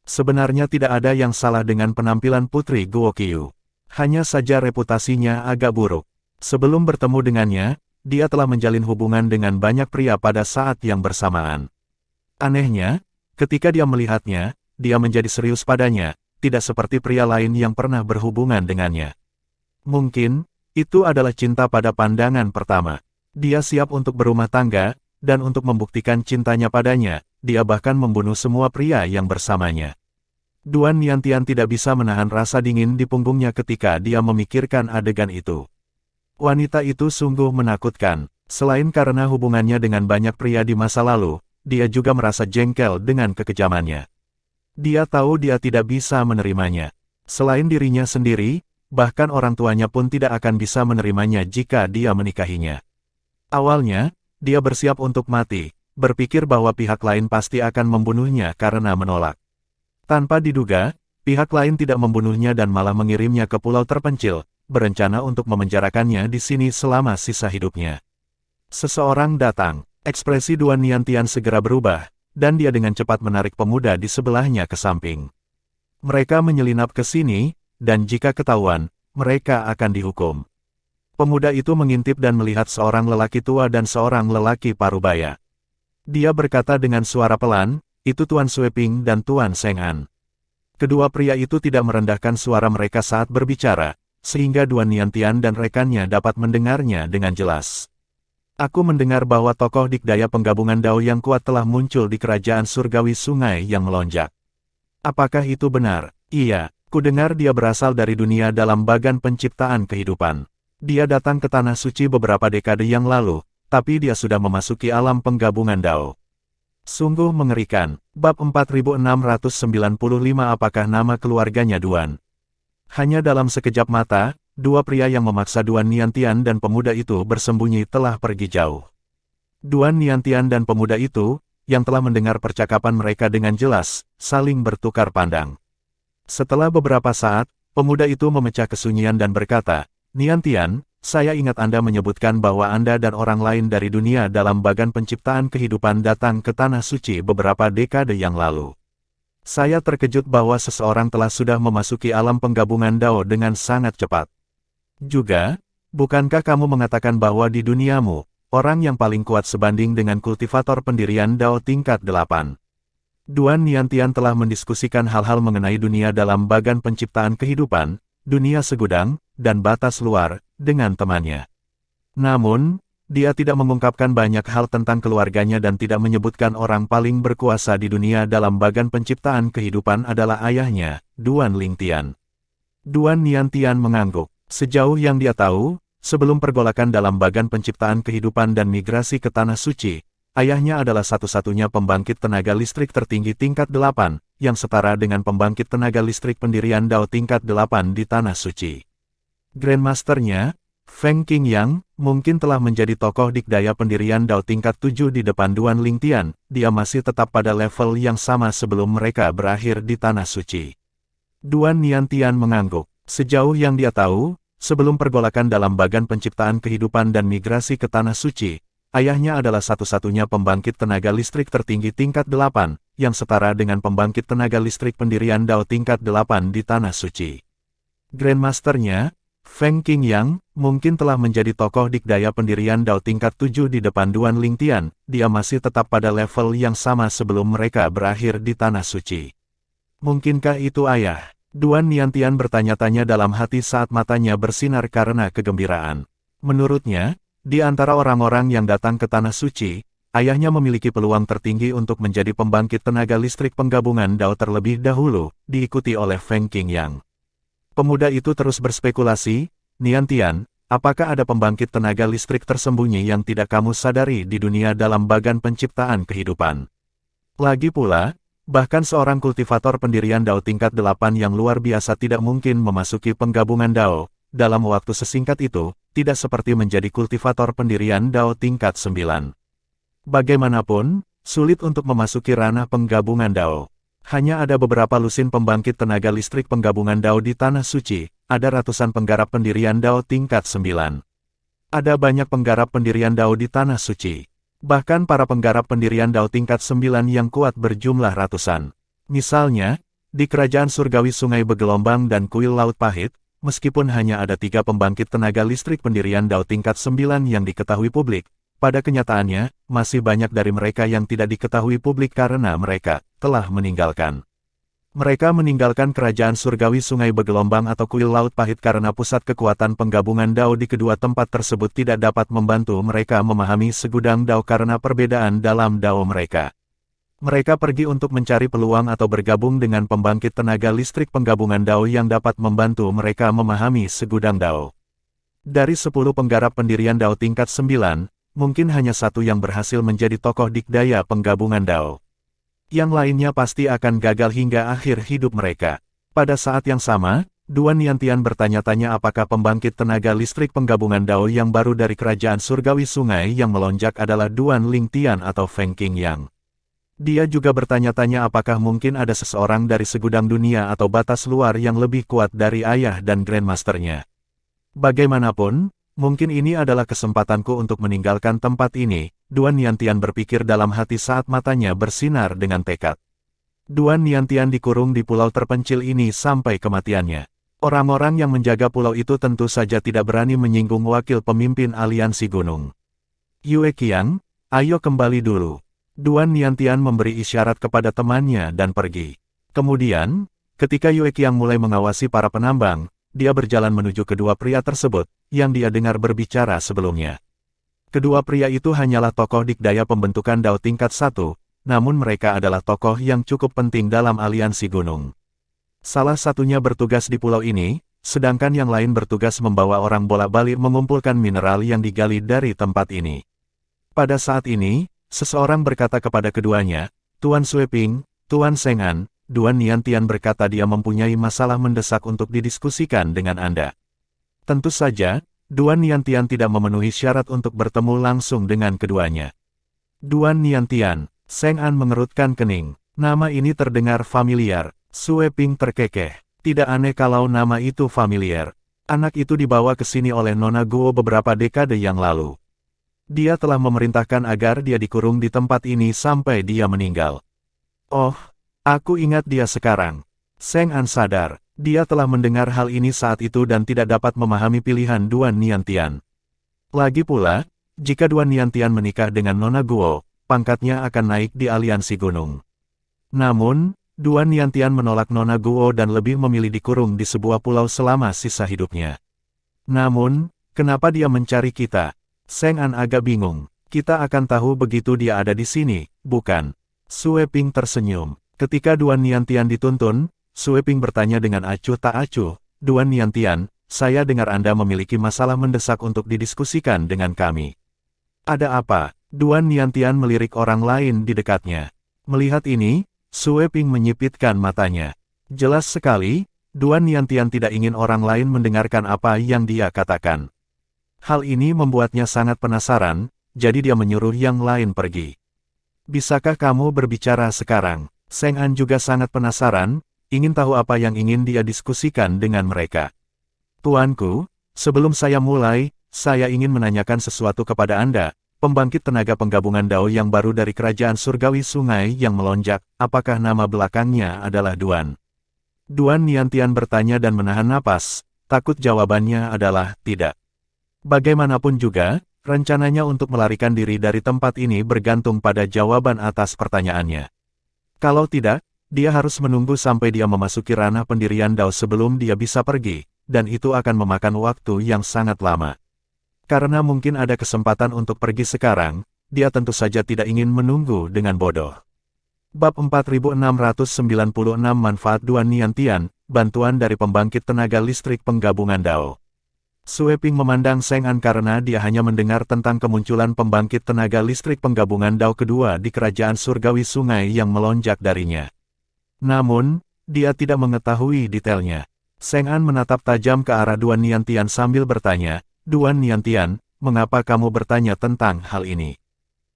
Sebenarnya tidak ada yang salah dengan penampilan Putri Guo Qiu. Hanya saja reputasinya agak buruk. Sebelum bertemu dengannya, dia telah menjalin hubungan dengan banyak pria pada saat yang bersamaan. Anehnya, ketika dia melihatnya, dia menjadi serius padanya, tidak seperti pria lain yang pernah berhubungan dengannya. Mungkin, itu adalah cinta pada pandangan pertama. Dia siap untuk berumah tangga, dan untuk membuktikan cintanya padanya, dia bahkan membunuh semua pria yang bersamanya. Duan Niantian tidak bisa menahan rasa dingin di punggungnya ketika dia memikirkan adegan itu. Wanita itu sungguh menakutkan. Selain karena hubungannya dengan banyak pria di masa lalu, dia juga merasa jengkel dengan kekejamannya. Dia tahu dia tidak bisa menerimanya. Selain dirinya sendiri, bahkan orang tuanya pun tidak akan bisa menerimanya jika dia menikahinya. Awalnya, dia bersiap untuk mati, berpikir bahwa pihak lain pasti akan membunuhnya karena menolak. Tanpa diduga, pihak lain tidak membunuhnya dan malah mengirimnya ke pulau terpencil, berencana untuk memenjarakannya di sini selama sisa hidupnya. Seseorang datang, ekspresi Duan Niantian segera berubah, dan dia dengan cepat menarik pemuda di sebelahnya ke samping. Mereka menyelinap ke sini, dan jika ketahuan, mereka akan dihukum. Pemuda itu mengintip dan melihat seorang lelaki tua dan seorang lelaki parubaya. Dia berkata dengan suara pelan, "Itu Tuan Sueping dan Tuan Seng An." Kedua pria itu tidak merendahkan suara mereka saat berbicara, sehingga Duan Niantian dan rekannya dapat mendengarnya dengan jelas. "Aku mendengar bahwa tokoh dikdaya penggabungan Dao yang kuat telah muncul di kerajaan surgawi sungai yang melonjak. Apakah itu benar?" "Iya, kudengar dia berasal dari dunia dalam bagan penciptaan kehidupan. Dia datang ke Tanah Suci beberapa dekade yang lalu, tapi dia sudah memasuki alam penggabungan Dao." Sungguh mengerikan. Bab 4695. Apakah nama keluarganya Duan? Hanya dalam sekejap mata, dua pria yang memaksa Duan Niantian dan pemuda itu bersembunyi telah pergi jauh. Duan Niantian dan pemuda itu, yang telah mendengar percakapan mereka dengan jelas, saling bertukar pandang. Setelah beberapa saat, pemuda itu memecah kesunyian dan berkata, "Niantian, saya ingat Anda menyebutkan bahwa Anda dan orang lain dari dunia dalam bagan penciptaan kehidupan datang ke Tanah Suci beberapa dekade yang lalu. Saya terkejut bahwa seseorang telah sudah memasuki alam penggabungan Dao dengan sangat cepat. Juga, bukankah kamu mengatakan bahwa di duniamu, orang yang paling kuat sebanding dengan kultivator pendirian Dao tingkat 8? Duan Niantian telah mendiskusikan hal-hal mengenai dunia dalam bagan penciptaan kehidupan, dunia segudang, dan batas luar, dengan temannya. Namun, dia tidak mengungkapkan banyak hal tentang keluarganya dan tidak menyebutkan orang paling berkuasa di dunia dalam bagan penciptaan kehidupan adalah ayahnya, Duan Lingtian. Duan Niantian mengangguk. Sejauh yang dia tahu, sebelum pergolakan dalam bagan penciptaan kehidupan dan migrasi ke Tanah Suci, ayahnya adalah satu-satunya pembangkit tenaga listrik tertinggi tingkat 8, yang setara dengan pembangkit tenaga listrik pendirian Dao tingkat 8 di Tanah Suci. Grandmasternya, Feng Qingyang, mungkin telah menjadi tokoh dikdaya pendirian Dao tingkat 7 di depan Duan Lingtian, dia masih tetap pada level yang sama sebelum mereka berakhir di Tanah Suci. Duan Niantian mengangguk. Sejauh yang dia tahu, sebelum pergolakan dalam bagan penciptaan kehidupan dan migrasi ke Tanah Suci, ayahnya adalah satu-satunya pembangkit tenaga listrik tertinggi tingkat 8, yang setara dengan pembangkit tenaga listrik pendirian Dao tingkat 8 di Tanah Suci. Grandmasternya, Feng Qingyang, mungkin telah menjadi tokoh dikdaya pendirian Dao tingkat 7 di depan Duan Lingtian, dia masih tetap pada level yang sama sebelum mereka berakhir di Tanah Suci. Mungkinkah itu ayah? Duan Niantian bertanya-tanya dalam hati saat matanya bersinar karena kegembiraan. Menurutnya, di antara orang-orang yang datang ke Tanah Suci, ayahnya memiliki peluang tertinggi untuk menjadi pembangkit tenaga listrik penggabungan Dao terlebih dahulu, diikuti oleh Feng Qingyang. Pemuda itu terus berspekulasi, Niantian, apakah ada pembangkit tenaga listrik tersembunyi yang tidak kamu sadari di dunia dalam bagan penciptaan kehidupan? Lagi pula, bahkan seorang kultivator pendirian Dao tingkat 8 yang luar biasa tidak mungkin memasuki penggabungan Dao, dalam waktu sesingkat itu, tidak seperti menjadi kultivator pendirian Dao tingkat 9. Bagaimanapun, sulit untuk memasuki ranah penggabungan Dao. Hanya ada beberapa lusin pembangkit tenaga listrik penggabungan Dao di Tanah Suci, ada ratusan penggarap pendirian Dao tingkat 9. Ada banyak penggarap pendirian Dao di Tanah Suci. Bahkan para penggarap pendirian Dao tingkat 9 yang kuat berjumlah ratusan. Misalnya, di Kerajaan Surgawi Sungai Bergelombang dan Kuil Laut Pahit, meskipun hanya ada 3 pembangkit tenaga listrik pendirian Dao tingkat 9 yang diketahui publik, pada kenyataannya, masih banyak dari mereka yang tidak diketahui publik karena mereka telah meninggalkan. Mereka meninggalkan Kerajaan Surgawi Sungai Bergelombang atau Kuil Laut Pahit karena pusat kekuatan penggabungan Dao di kedua tempat tersebut tidak dapat membantu mereka memahami segudang Dao karena perbedaan dalam Dao mereka. Mereka pergi untuk mencari peluang atau bergabung dengan pembangkit tenaga listrik penggabungan Dao yang dapat membantu mereka memahami segudang Dao. Dari 10 penggarap pendirian Dao tingkat 9, mungkin hanya satu yang berhasil menjadi tokoh dikdaya penggabungan Dao. Yang lainnya pasti akan gagal hingga akhir hidup mereka. Pada saat yang sama, Duan Niantian bertanya-tanya apakah pembangkit tenaga listrik penggabungan Dao yang baru dari Kerajaan Surgawi Sungai yang melonjak adalah Duan Lingtian atau Feng Qingyang. Dia juga bertanya-tanya apakah mungkin ada seseorang dari segudang dunia atau batas luar yang lebih kuat dari ayah dan Grandmasternya. Bagaimanapun, mungkin ini adalah kesempatanku untuk meninggalkan tempat ini, Duan Niantian berpikir dalam hati saat matanya bersinar dengan tekad. Duan Niantian dikurung di pulau terpencil ini sampai kematiannya. Orang-orang yang menjaga pulau itu tentu saja tidak berani menyinggung wakil pemimpin aliansi gunung. Yue Qiang, ayo kembali dulu. Duan Niantian memberi isyarat kepada temannya dan pergi. Kemudian, ketika Yue Qiang mulai mengawasi para penambang, dia berjalan menuju kedua pria tersebut, yang dia dengar berbicara sebelumnya. Kedua pria itu hanyalah tokoh dikdaya pembentukan Dao tingkat 1, namun mereka adalah tokoh yang cukup penting dalam aliansi gunung. Salah satunya bertugas di pulau ini, sedangkan yang lain bertugas membawa orang bolak-balik mengumpulkan mineral yang digali dari tempat ini. Pada saat ini, seseorang berkata kepada keduanya, Tuan Sueping, Tuan Seng'an, Duan Niantian berkata dia mempunyai masalah mendesak untuk didiskusikan dengan Anda. Tentu saja, Duan Niantian tidak memenuhi syarat untuk bertemu langsung dengan keduanya. Duan Niantian, Seng'an mengerutkan kening. Nama ini terdengar familiar. Sueping terkekeh. Tidak aneh kalau nama itu familiar. Anak itu dibawa ke sini oleh Nona Guo beberapa dekade yang lalu. Dia telah memerintahkan agar dia dikurung di tempat ini sampai dia meninggal. Oh, aku ingat dia sekarang. Seng An sadar, dia telah mendengar hal ini saat itu dan tidak dapat memahami pilihan Duan Niantian. Lagi pula, jika Duan Niantian menikah dengan Nona Guo, pangkatnya akan naik di aliansi gunung. Namun, Duan Niantian menolak Nona Guo dan lebih memilih dikurung di sebuah pulau selama sisa hidupnya. Namun, kenapa dia mencari kita? Seng An agak bingung. Kita akan tahu begitu dia ada di sini, bukan? Sue Ping tersenyum. Ketika Duan Niantian dituntun, Sue Ping bertanya dengan acuh tak acuh, Duan Niantian, saya dengar Anda memiliki masalah mendesak untuk didiskusikan dengan kami. Ada apa? Duan Niantian melirik orang lain di dekatnya. Melihat ini, Sue Ping menyipitkan matanya. Jelas sekali, Duan Niantian tidak ingin orang lain mendengarkan apa yang dia katakan. Hal ini membuatnya sangat penasaran, jadi dia menyuruh yang lain pergi. Bisakah kamu berbicara sekarang? Seng An juga sangat penasaran, ingin tahu apa yang ingin dia diskusikan dengan mereka. Tuanku, sebelum saya mulai, saya ingin menanyakan sesuatu kepada Anda, pembangkit tenaga penggabungan Dao yang baru dari kerajaan surgawi sungai yang melonjak, apakah nama belakangnya adalah Duan? Duan Niantian bertanya dan menahan napas, takut jawabannya adalah tidak. Bagaimanapun juga, rencananya untuk melarikan diri dari tempat ini bergantung pada jawaban atas pertanyaannya. Kalau tidak, dia harus menunggu sampai dia memasuki ranah pendirian Dao sebelum dia bisa pergi, dan itu akan memakan waktu yang sangat lama. Karena mungkin ada kesempatan untuk pergi sekarang, dia tentu saja tidak ingin menunggu dengan bodoh. Bab 4696 Manfaat Duan Niantian, bantuan dari pembangkit tenaga listrik penggabungan Dao. Sue Ping memandang Seng An karena dia hanya mendengar tentang kemunculan pembangkit tenaga listrik penggabungan Dao kedua di kerajaan surgawi sungai yang melonjak darinya. Namun, dia tidak mengetahui detailnya. Seng An menatap tajam ke arah Duan Niantian sambil bertanya, Duan Niantian, mengapa kamu bertanya tentang hal ini?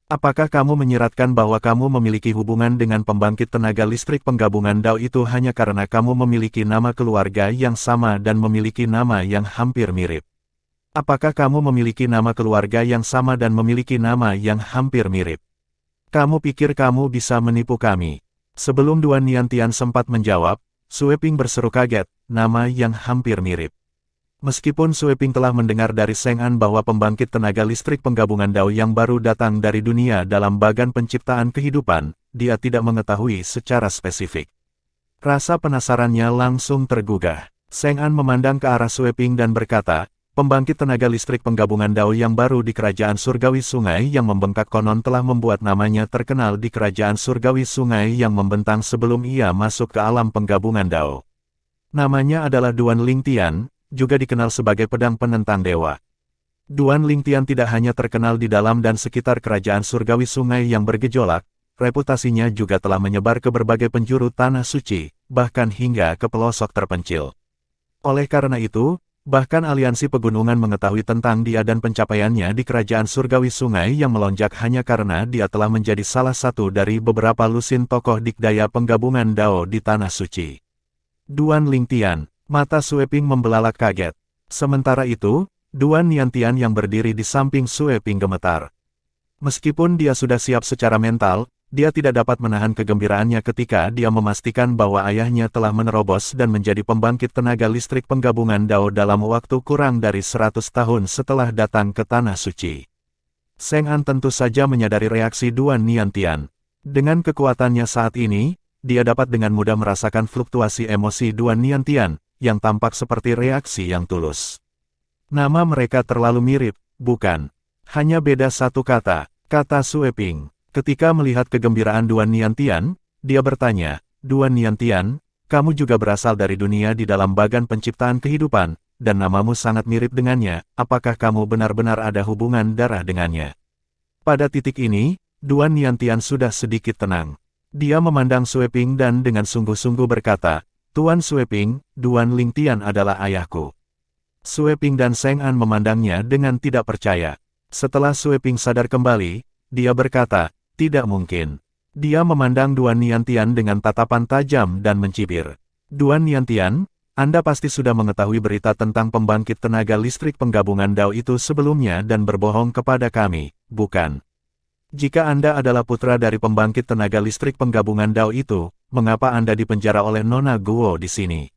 Apakah kamu menyiratkan bahwa kamu memiliki hubungan dengan pembangkit tenaga listrik penggabungan Dao itu hanya karena kamu memiliki nama keluarga yang sama dan memiliki nama yang hampir mirip? Apakah kamu memiliki nama keluarga yang sama dan memiliki nama yang hampir mirip? Kamu pikir kamu bisa menipu kami? Sebelum Duan Niantian sempat menjawab, Sue Ping berseru kaget, nama yang hampir mirip. Meskipun Sue Ping telah mendengar dari Seng An bahwa pembangkit tenaga listrik penggabungan Dao yang baru datang dari dunia dalam bagan penciptaan kehidupan, dia tidak mengetahui secara spesifik. Rasa penasarannya langsung tergugah. Seng An memandang ke arah Sue Ping dan berkata, pembangkit tenaga listrik penggabungan Dao yang baru di kerajaan surgawi sungai yang membengkak konon telah membuat namanya terkenal di kerajaan surgawi sungai yang membentang sebelum ia masuk ke alam penggabungan Dao. Namanya adalah Duan Lingtian, juga dikenal sebagai pedang penentang dewa. Duan Lingtian tidak hanya terkenal di dalam dan sekitar kerajaan surgawi sungai yang bergejolak, reputasinya juga telah menyebar ke berbagai penjuru tanah suci, bahkan hingga ke pelosok terpencil. Oleh karena itu, bahkan aliansi pegunungan mengetahui tentang dia dan pencapaiannya di kerajaan surgawi sungai yang melonjak hanya karena dia telah menjadi salah satu dari beberapa lusin tokoh dikdaya penggabungan Dao di tanah suci. Duan Lingtian. Mata Sue Ping membelalak kaget. Sementara itu, Duan Niantian yang berdiri di samping Sue Ping gemetar. Meskipun dia sudah siap secara mental, dia tidak dapat menahan kegembiraannya ketika dia memastikan bahwa ayahnya telah menerobos dan menjadi pembangkit tenaga listrik penggabungan Dao dalam waktu kurang dari 100 tahun setelah datang ke Tanah Suci. Seng An tentu saja menyadari reaksi Duan Niantian. Dengan kekuatannya saat ini, dia dapat dengan mudah merasakan fluktuasi emosi Duan Niantian, yang tampak seperti reaksi yang tulus. Nama mereka terlalu mirip, bukan? Hanya beda satu kata, kata Sue Ping. Ketika melihat kegembiraan Duan Niantian, dia bertanya, Duan Niantian, kamu juga berasal dari dunia di dalam bagan penciptaan kehidupan, dan namamu sangat mirip dengannya, apakah kamu benar-benar ada hubungan darah dengannya? Pada titik ini, Duan Niantian sudah sedikit tenang. Dia memandang Sue Ping dan dengan sungguh-sungguh berkata, Tuan Sue Ping, Duan Lingtian adalah ayahku. Sue Ping dan Seng An memandangnya dengan tidak percaya. Setelah Sue Ping sadar kembali, dia berkata, tidak mungkin. Dia memandang Duan Niantian dengan tatapan tajam dan mencibir. Duan Niantian, Anda pasti sudah mengetahui berita tentang pembangkit tenaga listrik penggabungan Dao itu sebelumnya dan berbohong kepada kami, bukan? Jika Anda adalah putra dari pembangkit tenaga listrik penggabungan Dao itu, mengapa Anda dipenjara oleh Nona Guo di sini?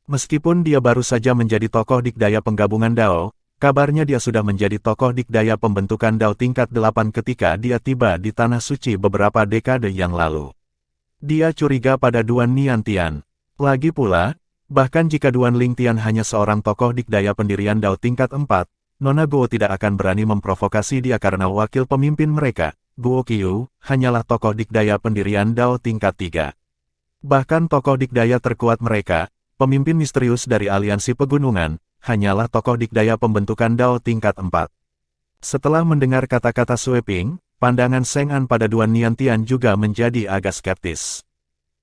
Meskipun dia baru saja menjadi tokoh dikdaya penggabungan Dao, kabarnya dia sudah menjadi tokoh dikdaya pembentukan Dao tingkat 8 ketika dia tiba di Tanah Suci beberapa dekade yang lalu. Dia curiga pada Duan Niantian. Lagi pula, bahkan jika Duan Lingtian hanya seorang tokoh dikdaya pendirian Dao tingkat 4, Nona Guo tidak akan berani memprovokasi dia karena wakil pemimpin mereka, Guo Qiu, hanyalah tokoh dikdaya pendirian Dao tingkat 3. Bahkan tokoh dikdaya terkuat mereka, pemimpin misterius dari aliansi pegunungan, hanyalah tokoh dikdaya pembentukan Dao tingkat 4. Setelah mendengar kata-kata Sue Ping, pandangan Seng An pada Duan Niantian juga menjadi agak skeptis.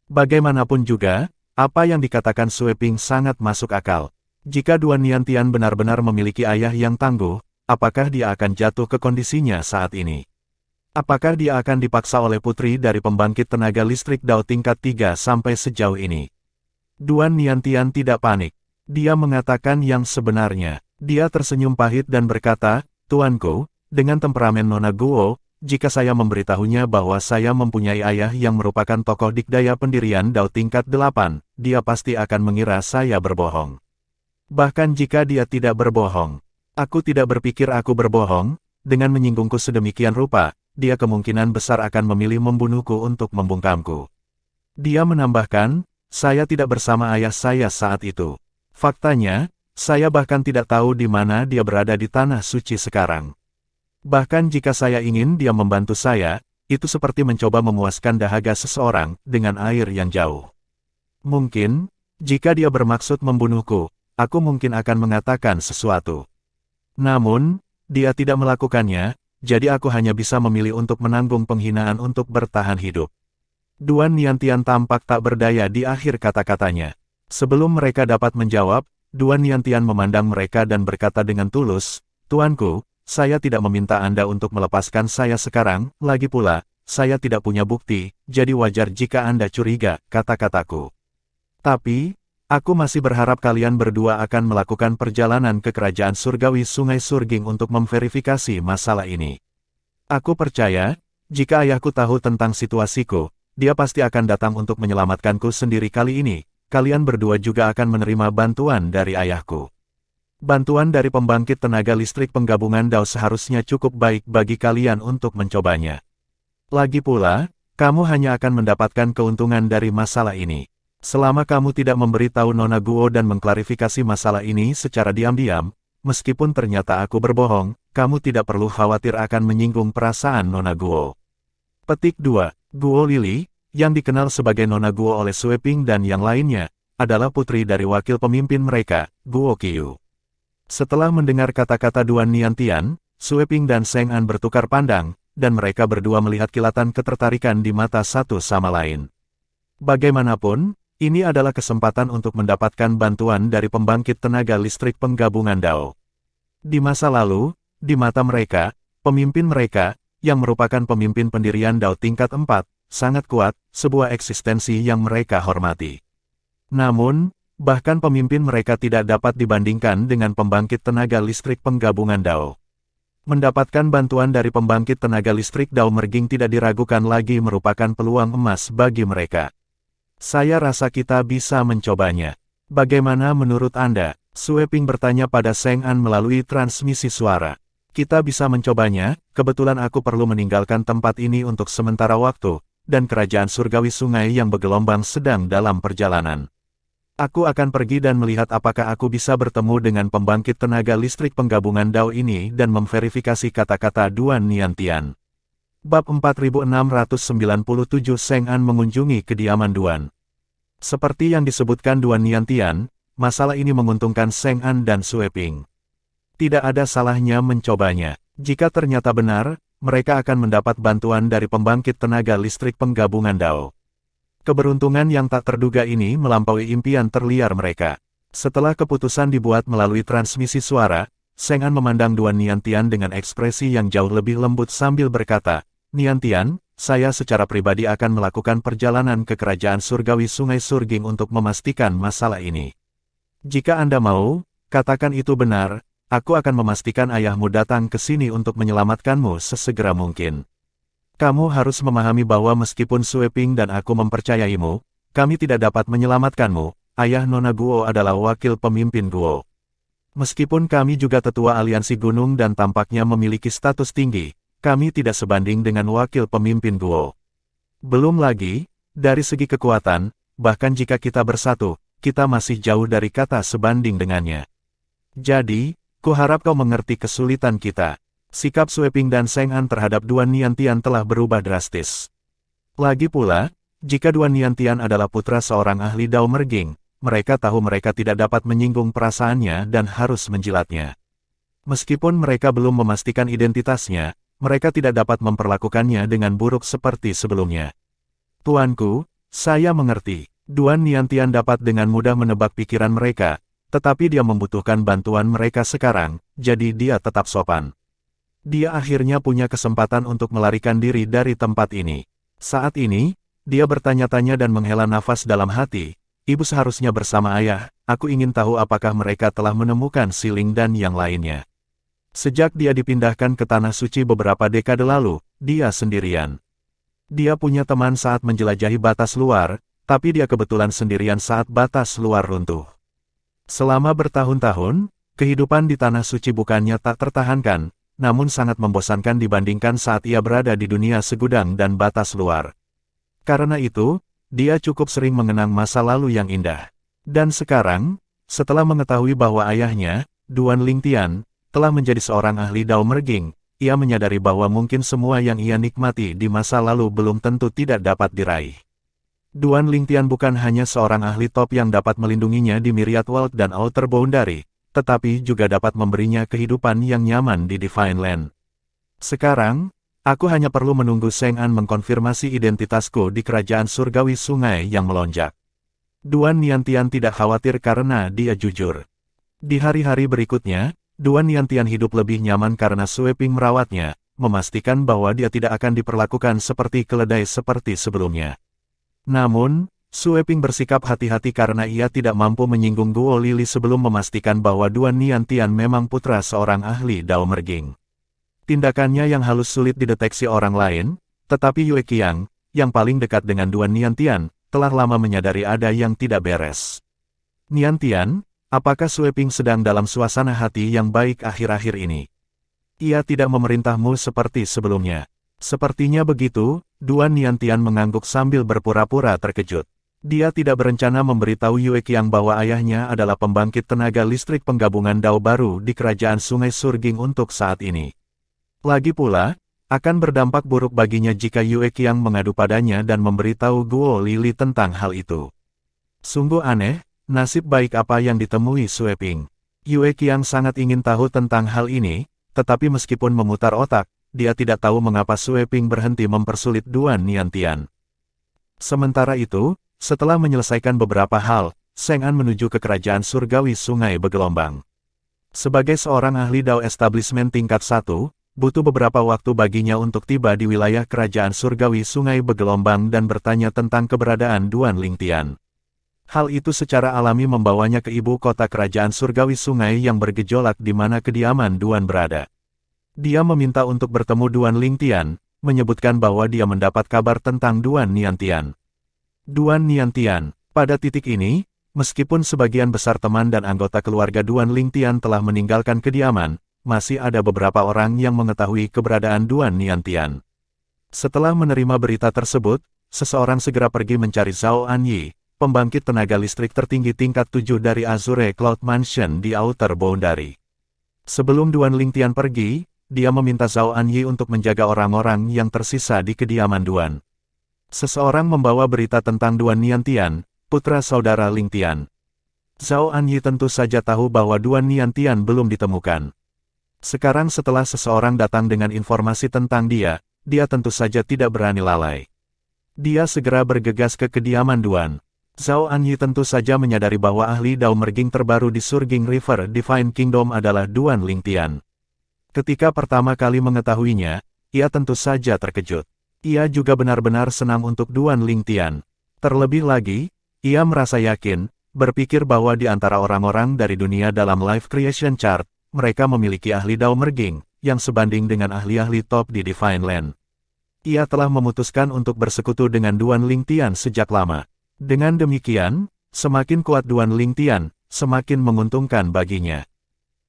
Bagaimanapun juga, apa yang dikatakan Sue Ping sangat masuk akal. Jika Duan Niantian benar-benar memiliki ayah yang tangguh, apakah dia akan jatuh ke kondisinya saat ini? Apakah dia akan dipaksa oleh putri dari pembangkit tenaga listrik Dao tingkat 3 sampai sejauh ini? Duan Niantian tidak panik. Dia mengatakan yang sebenarnya. Dia tersenyum pahit dan berkata, "Tuanku, dengan temperamen Nona Guo, jika saya memberitahunya bahwa saya mempunyai ayah yang merupakan tokoh dikdaya pendirian Dao tingkat 8, dia pasti akan mengira saya berbohong. Bahkan jika dia tidak berbohong, aku tidak berpikir aku berbohong, dengan menyinggungku sedemikian rupa, dia kemungkinan besar akan memilih membunuhku untuk membungkamku." Dia menambahkan, "Saya tidak bersama ayah saya saat itu. Faktanya, saya bahkan tidak tahu di mana dia berada di Tanah Suci sekarang. Bahkan jika saya ingin dia membantu saya, itu seperti mencoba memuaskan dahaga seseorang dengan air yang jauh. Mungkin, jika dia bermaksud membunuhku, aku mungkin akan mengatakan sesuatu. Namun, dia tidak melakukannya, jadi aku hanya bisa memilih untuk menanggung penghinaan untuk bertahan hidup." Duan Niantian tampak tak berdaya di akhir kata-katanya. Sebelum mereka dapat menjawab, Duan Niantian memandang mereka dan berkata dengan tulus, "Tuanku, saya tidak meminta Anda untuk melepaskan saya sekarang, lagi pula, saya tidak punya bukti, jadi wajar jika Anda curiga, kata-kataku. Tapi, aku masih berharap kalian berdua akan melakukan perjalanan ke Kerajaan Surgawi Sungai Surging untuk memverifikasi masalah ini. Aku percaya, jika ayahku tahu tentang situasiku, dia pasti akan datang untuk menyelamatkanku sendiri kali ini. Kalian berdua juga akan menerima bantuan dari ayahku. Bantuan dari pembangkit tenaga listrik penggabungan Dao seharusnya cukup baik bagi kalian untuk mencobanya. Lagi pula, kamu hanya akan mendapatkan keuntungan dari masalah ini. Selama kamu tidak memberitahu Nona Guo dan mengklarifikasi masalah ini secara diam-diam, meskipun ternyata aku berbohong, kamu tidak perlu khawatir akan menyinggung perasaan Nona Guo." Petik 2. Guo Lili, yang dikenal sebagai Nona Guo oleh Sue Ping dan yang lainnya, adalah putri dari wakil pemimpin mereka, Guo Qiu. Setelah mendengar kata-kata Duan Niantian, Sue Ping dan Seng An bertukar pandang, dan mereka berdua melihat kilatan ketertarikan di mata satu sama lain. Bagaimanapun, ini adalah kesempatan untuk mendapatkan bantuan dari pembangkit tenaga listrik penggabungan Dao. Di masa lalu, di mata mereka, pemimpin mereka, yang merupakan pemimpin pendirian Dao tingkat 4, sangat kuat, sebuah eksistensi yang mereka hormati. Namun, bahkan pemimpin mereka tidak dapat dibandingkan dengan pembangkit tenaga listrik penggabungan Dao. Mendapatkan bantuan dari pembangkit tenaga listrik Dao Merging tidak diragukan lagi merupakan peluang emas bagi mereka. Saya rasa kita bisa mencobanya. Bagaimana menurut Anda? Sue Ping bertanya pada Seng An melalui transmisi suara. Kita bisa mencobanya, kebetulan aku perlu meninggalkan tempat ini untuk sementara waktu, dan kerajaan surgawi sungai yang bergelombang sedang dalam perjalanan. Aku akan pergi dan melihat apakah aku bisa bertemu dengan pembangkit tenaga listrik penggabungan Dao ini dan memverifikasi kata-kata Duan Niantian. Bab 4697 Seng An mengunjungi kediaman Duan. Seperti yang disebutkan Duan Niantian, masalah ini menguntungkan Seng An dan Sue Ping. Tidak ada salahnya mencobanya. Jika ternyata benar, mereka akan mendapat bantuan dari pembangkit tenaga listrik penggabungan Dao. Keberuntungan yang tak terduga ini melampaui impian terliar mereka. Setelah keputusan dibuat melalui transmisi suara, Seng An memandang Duan Niantian dengan ekspresi yang jauh lebih lembut sambil berkata, "Niantian, saya secara pribadi akan melakukan perjalanan ke Kerajaan Surgawi Sungai Surging untuk memastikan masalah ini. Jika Anda mau, katakan itu benar, aku akan memastikan ayahmu datang ke sini untuk menyelamatkanmu sesegera mungkin." Kamu harus memahami bahwa meskipun Sweeping dan aku mempercayaimu, kami tidak dapat menyelamatkanmu. Ayah Nona Guo adalah wakil pemimpin Guo. Meskipun kami juga tetua aliansi gunung dan tampaknya memiliki status tinggi, kami tidak sebanding dengan wakil pemimpin Guo. Belum lagi, dari segi kekuatan, bahkan jika kita bersatu, kita masih jauh dari kata sebanding dengannya. Jadi, kuharap kau mengerti kesulitan kita. Sikap Sweeping dan Seng An terhadap Duan Niantian telah berubah drastis. Lagi pula, jika Duan Niantian adalah putra seorang ahli Dao Merging, mereka tahu mereka tidak dapat menyinggung perasaannya dan harus menjilatnya. Meskipun mereka belum memastikan identitasnya, mereka tidak dapat memperlakukannya dengan buruk seperti sebelumnya. Tuanku, saya mengerti. Duan Niantian dapat dengan mudah menebak pikiran mereka, tetapi dia membutuhkan bantuan mereka sekarang, jadi dia tetap sopan. Dia akhirnya punya kesempatan untuk melarikan diri dari tempat ini. Saat ini, dia bertanya-tanya dan menghela nafas dalam hati. Ibu seharusnya bersama ayah, aku ingin tahu apakah mereka telah menemukan Siling dan yang lainnya. Sejak dia dipindahkan ke Tanah Suci beberapa dekade lalu, dia sendirian. Dia punya teman saat menjelajahi batas luar, tapi dia kebetulan sendirian saat batas luar runtuh. Selama bertahun-tahun, kehidupan di Tanah Suci bukannya tak tertahankan, namun sangat membosankan dibandingkan saat ia berada di dunia segudang dan batas luar. Karena itu, dia cukup sering mengenang masa lalu yang indah. Dan sekarang, setelah mengetahui bahwa ayahnya, Duan Lingtian, telah menjadi seorang ahli Dao Merging, ia menyadari bahwa mungkin semua yang ia nikmati di masa lalu belum tentu tidak dapat diraih. Duan Lingtian bukan hanya seorang ahli top yang dapat melindunginya di Myriad World dan Outer Boundary, tetapi juga dapat memberinya kehidupan yang nyaman di Divine Land. Sekarang, aku hanya perlu menunggu Seng An mengkonfirmasi identitasku di kerajaan surgawi sungai yang melonjak. Duan Niantian tidak khawatir karena dia jujur. Di hari-hari berikutnya, Duan Niantian hidup lebih nyaman karena Sweeping merawatnya, memastikan bahwa dia tidak akan diperlakukan seperti keledai seperti sebelumnya. Namun, Sweeping bersikap hati-hati karena ia tidak mampu menyinggung Guo Lili sebelum memastikan bahwa Duan Niantian memang putra seorang ahli Dao Merging. Tindakannya yang halus sulit dideteksi orang lain, tetapi Yue Qiang, yang paling dekat dengan Duan Niantian, telah lama menyadari ada yang tidak beres. Niantian, apakah Sweeping sedang dalam suasana hati yang baik akhir-akhir ini? Ia tidak memerintahmu seperti sebelumnya. Sepertinya begitu, Duan Niantian mengangguk sambil berpura-pura terkejut. Dia tidak berencana memberitahu Yue Qiang bahwa ayahnya adalah pembangkit tenaga listrik penggabungan Dao baru di kerajaan Sungai Surging untuk saat ini. Lagi pula, akan berdampak buruk baginya jika Yue Qiang mengadu padanya dan memberitahu Guo Lili tentang hal itu. Sungguh aneh, nasib baik apa yang ditemui Sweeping. Yue Qiang sangat ingin tahu tentang hal ini, tetapi meskipun memutar otak, dia tidak tahu mengapa Sweeping berhenti mempersulit Duan Niantian. Sementara itu, setelah menyelesaikan beberapa hal, Seng An menuju ke kerajaan surgawi sungai bergelombang. Sebagai seorang ahli Dao establishment tingkat 1, butuh beberapa waktu baginya untuk tiba di wilayah kerajaan surgawi sungai bergelombang dan bertanya tentang keberadaan Duan Lingtian. Hal itu secara alami membawanya ke ibu kota kerajaan surgawi sungai yang bergejolak di mana kediaman Duan berada. Dia meminta untuk bertemu Duan Lingtian, menyebutkan bahwa dia mendapat kabar tentang Duan Niantian. Duan Niantian, pada titik ini, meskipun sebagian besar teman dan anggota keluarga Duan Lingtian telah meninggalkan kediaman, masih ada beberapa orang yang mengetahui keberadaan Duan Niantian. Setelah menerima berita tersebut, seseorang segera pergi mencari Zhao Anyi, pembangkit tenaga listrik tertinggi tingkat 7 dari Azure Cloud Mansion di Outer Boundary. Sebelum Duan Lingtian pergi, dia meminta Zhao Anyi untuk menjaga orang-orang yang tersisa di kediaman Duan. Seseorang membawa berita tentang Duan Niantian, putra saudara Lingtian. Zhao Anyi tentu saja tahu bahwa Duan Niantian belum ditemukan. Sekarang setelah seseorang datang dengan informasi tentang dia tentu saja tidak berani lalai. Dia segera bergegas ke kediaman Duan. Zhao Anyi tentu saja menyadari bahwa ahli Dao Merging terbaru di Surging River Divine Kingdom adalah Duan Lingtian. Ketika pertama kali mengetahuinya, ia tentu saja terkejut. Ia juga benar-benar senang untuk Duan Lingtian. Terlebih lagi, ia merasa yakin, berpikir bahwa di antara orang-orang dari dunia dalam Life Creation Chart, mereka memiliki ahli Dao Merging, yang sebanding dengan ahli-ahli top di Divine Land. Ia telah memutuskan untuk bersekutu dengan Duan Lingtian sejak lama. Dengan demikian, semakin kuat Duan Lingtian, semakin menguntungkan baginya.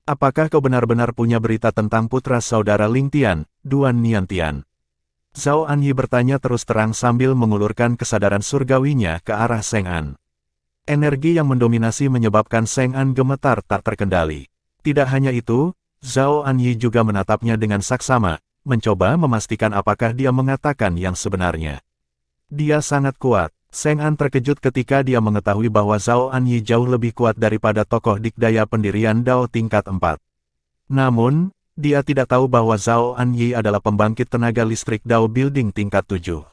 Apakah kau benar-benar punya berita tentang putra saudara Lingtian, Duan Niantian? Zhao Anyi bertanya terus terang sambil mengulurkan kesadaran surgawinya ke arah Seng An. Energi yang mendominasi menyebabkan Seng An gemetar tak terkendali. Tidak hanya itu, Zhao Anyi juga menatapnya dengan saksama, mencoba memastikan apakah dia mengatakan yang sebenarnya. Dia sangat kuat. Seng An terkejut ketika dia mengetahui bahwa Zhao Anyi jauh lebih kuat daripada tokoh dikdaya pendirian Dao tingkat 4. Namun, dia tidak tahu bahwa Zhao Anyi adalah pembangkit tenaga listrik Dao Building tingkat 7.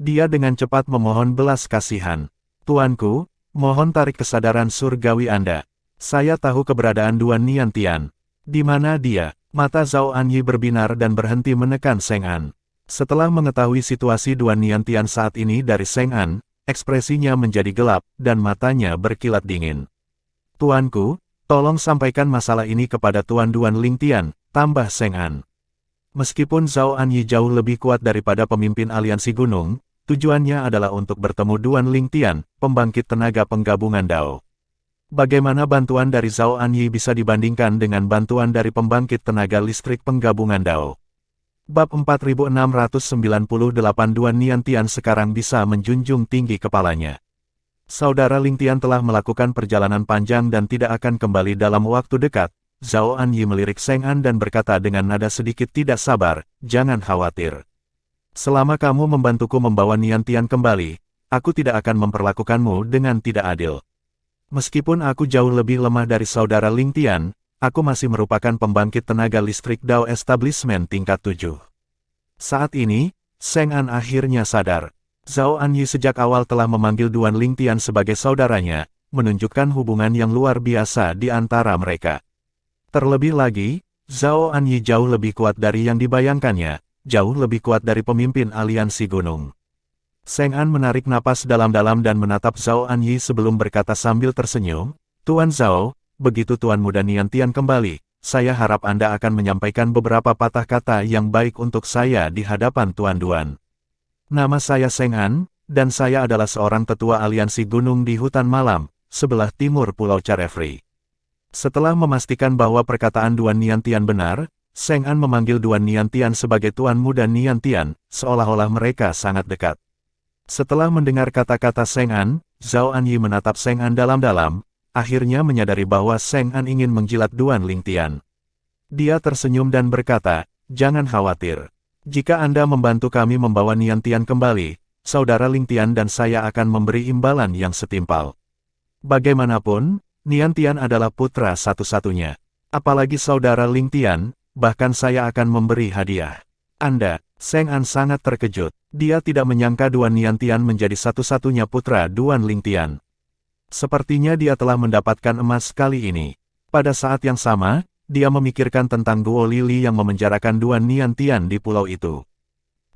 Dia dengan cepat memohon belas kasihan. Tuanku, mohon tarik kesadaran surgawi Anda. Saya tahu keberadaan Duan Niantian. Di mana dia? Mata Zhao Anyi berbinar dan berhenti menekan Seng An. Setelah mengetahui situasi Duan Niantian saat ini dari Seng An, ekspresinya menjadi gelap dan matanya berkilat dingin. Tuanku, tolong sampaikan masalah ini kepada Tuan Duan Lingtian, tambah Seng An. Meskipun Zhao Anyi jauh lebih kuat daripada pemimpin aliansi gunung, tujuannya adalah untuk bertemu Duan Lingtian, pembangkit tenaga penggabungan Dao. Bagaimana bantuan dari Zhao Anyi bisa dibandingkan dengan bantuan dari pembangkit tenaga listrik penggabungan Dao? Bab 4698 Duan Niantian sekarang bisa menjunjung tinggi kepalanya. Saudara Lingtian telah melakukan perjalanan panjang dan tidak akan kembali dalam waktu dekat. Zhao Anyi melirik Seng An dan berkata dengan nada sedikit tidak sabar, jangan khawatir. Selama kamu membantuku membawa Niantian kembali, aku tidak akan memperlakukanmu dengan tidak adil. Meskipun aku jauh lebih lemah dari saudara Lingtian, aku masih merupakan pembangkit tenaga listrik Dao Establishment tingkat 7. Saat ini, Seng An akhirnya sadar. Zhao Anyi sejak awal telah memanggil Duan Lingtian sebagai saudaranya, menunjukkan hubungan yang luar biasa di antara mereka. Terlebih lagi, Zhao Anyi jauh lebih kuat dari yang dibayangkannya, jauh lebih kuat dari pemimpin aliansi gunung. Seng An menarik napas dalam-dalam dan menatap Zhao Anyi sebelum berkata sambil tersenyum, Tuan Zhao, begitu Tuan Muda Niantian kembali, saya harap Anda akan menyampaikan beberapa patah kata yang baik untuk saya di hadapan Tuan Duan. Nama saya Seng An, dan saya adalah seorang tetua aliansi gunung di hutan malam, sebelah timur Pulau Carefree. Setelah memastikan bahwa perkataan Duan Niantian benar, Seng An memanggil Duan Niantian sebagai Tuan Muda Niantian, seolah-olah mereka sangat dekat. Setelah mendengar kata-kata Seng An, Zhao Anyi menatap Seng An dalam-dalam, akhirnya menyadari bahwa Seng An ingin menjilat Duan Lingtian. Dia tersenyum dan berkata, jangan khawatir. Jika Anda membantu kami membawa Niantian kembali, saudara Lingtian dan saya akan memberi imbalan yang setimpal. Bagaimanapun, Niantian adalah putra satu-satunya. Apalagi saudara Lingtian, bahkan saya akan memberi hadiah. Anda, Seng An sangat terkejut. Dia tidak menyangka Duan Niantian menjadi satu-satunya putra Duan Lingtian. Sepertinya dia telah mendapatkan emas kali ini. Pada saat yang sama, dia memikirkan tentang Guo Lili yang memenjarakan Duan Niantian di pulau itu.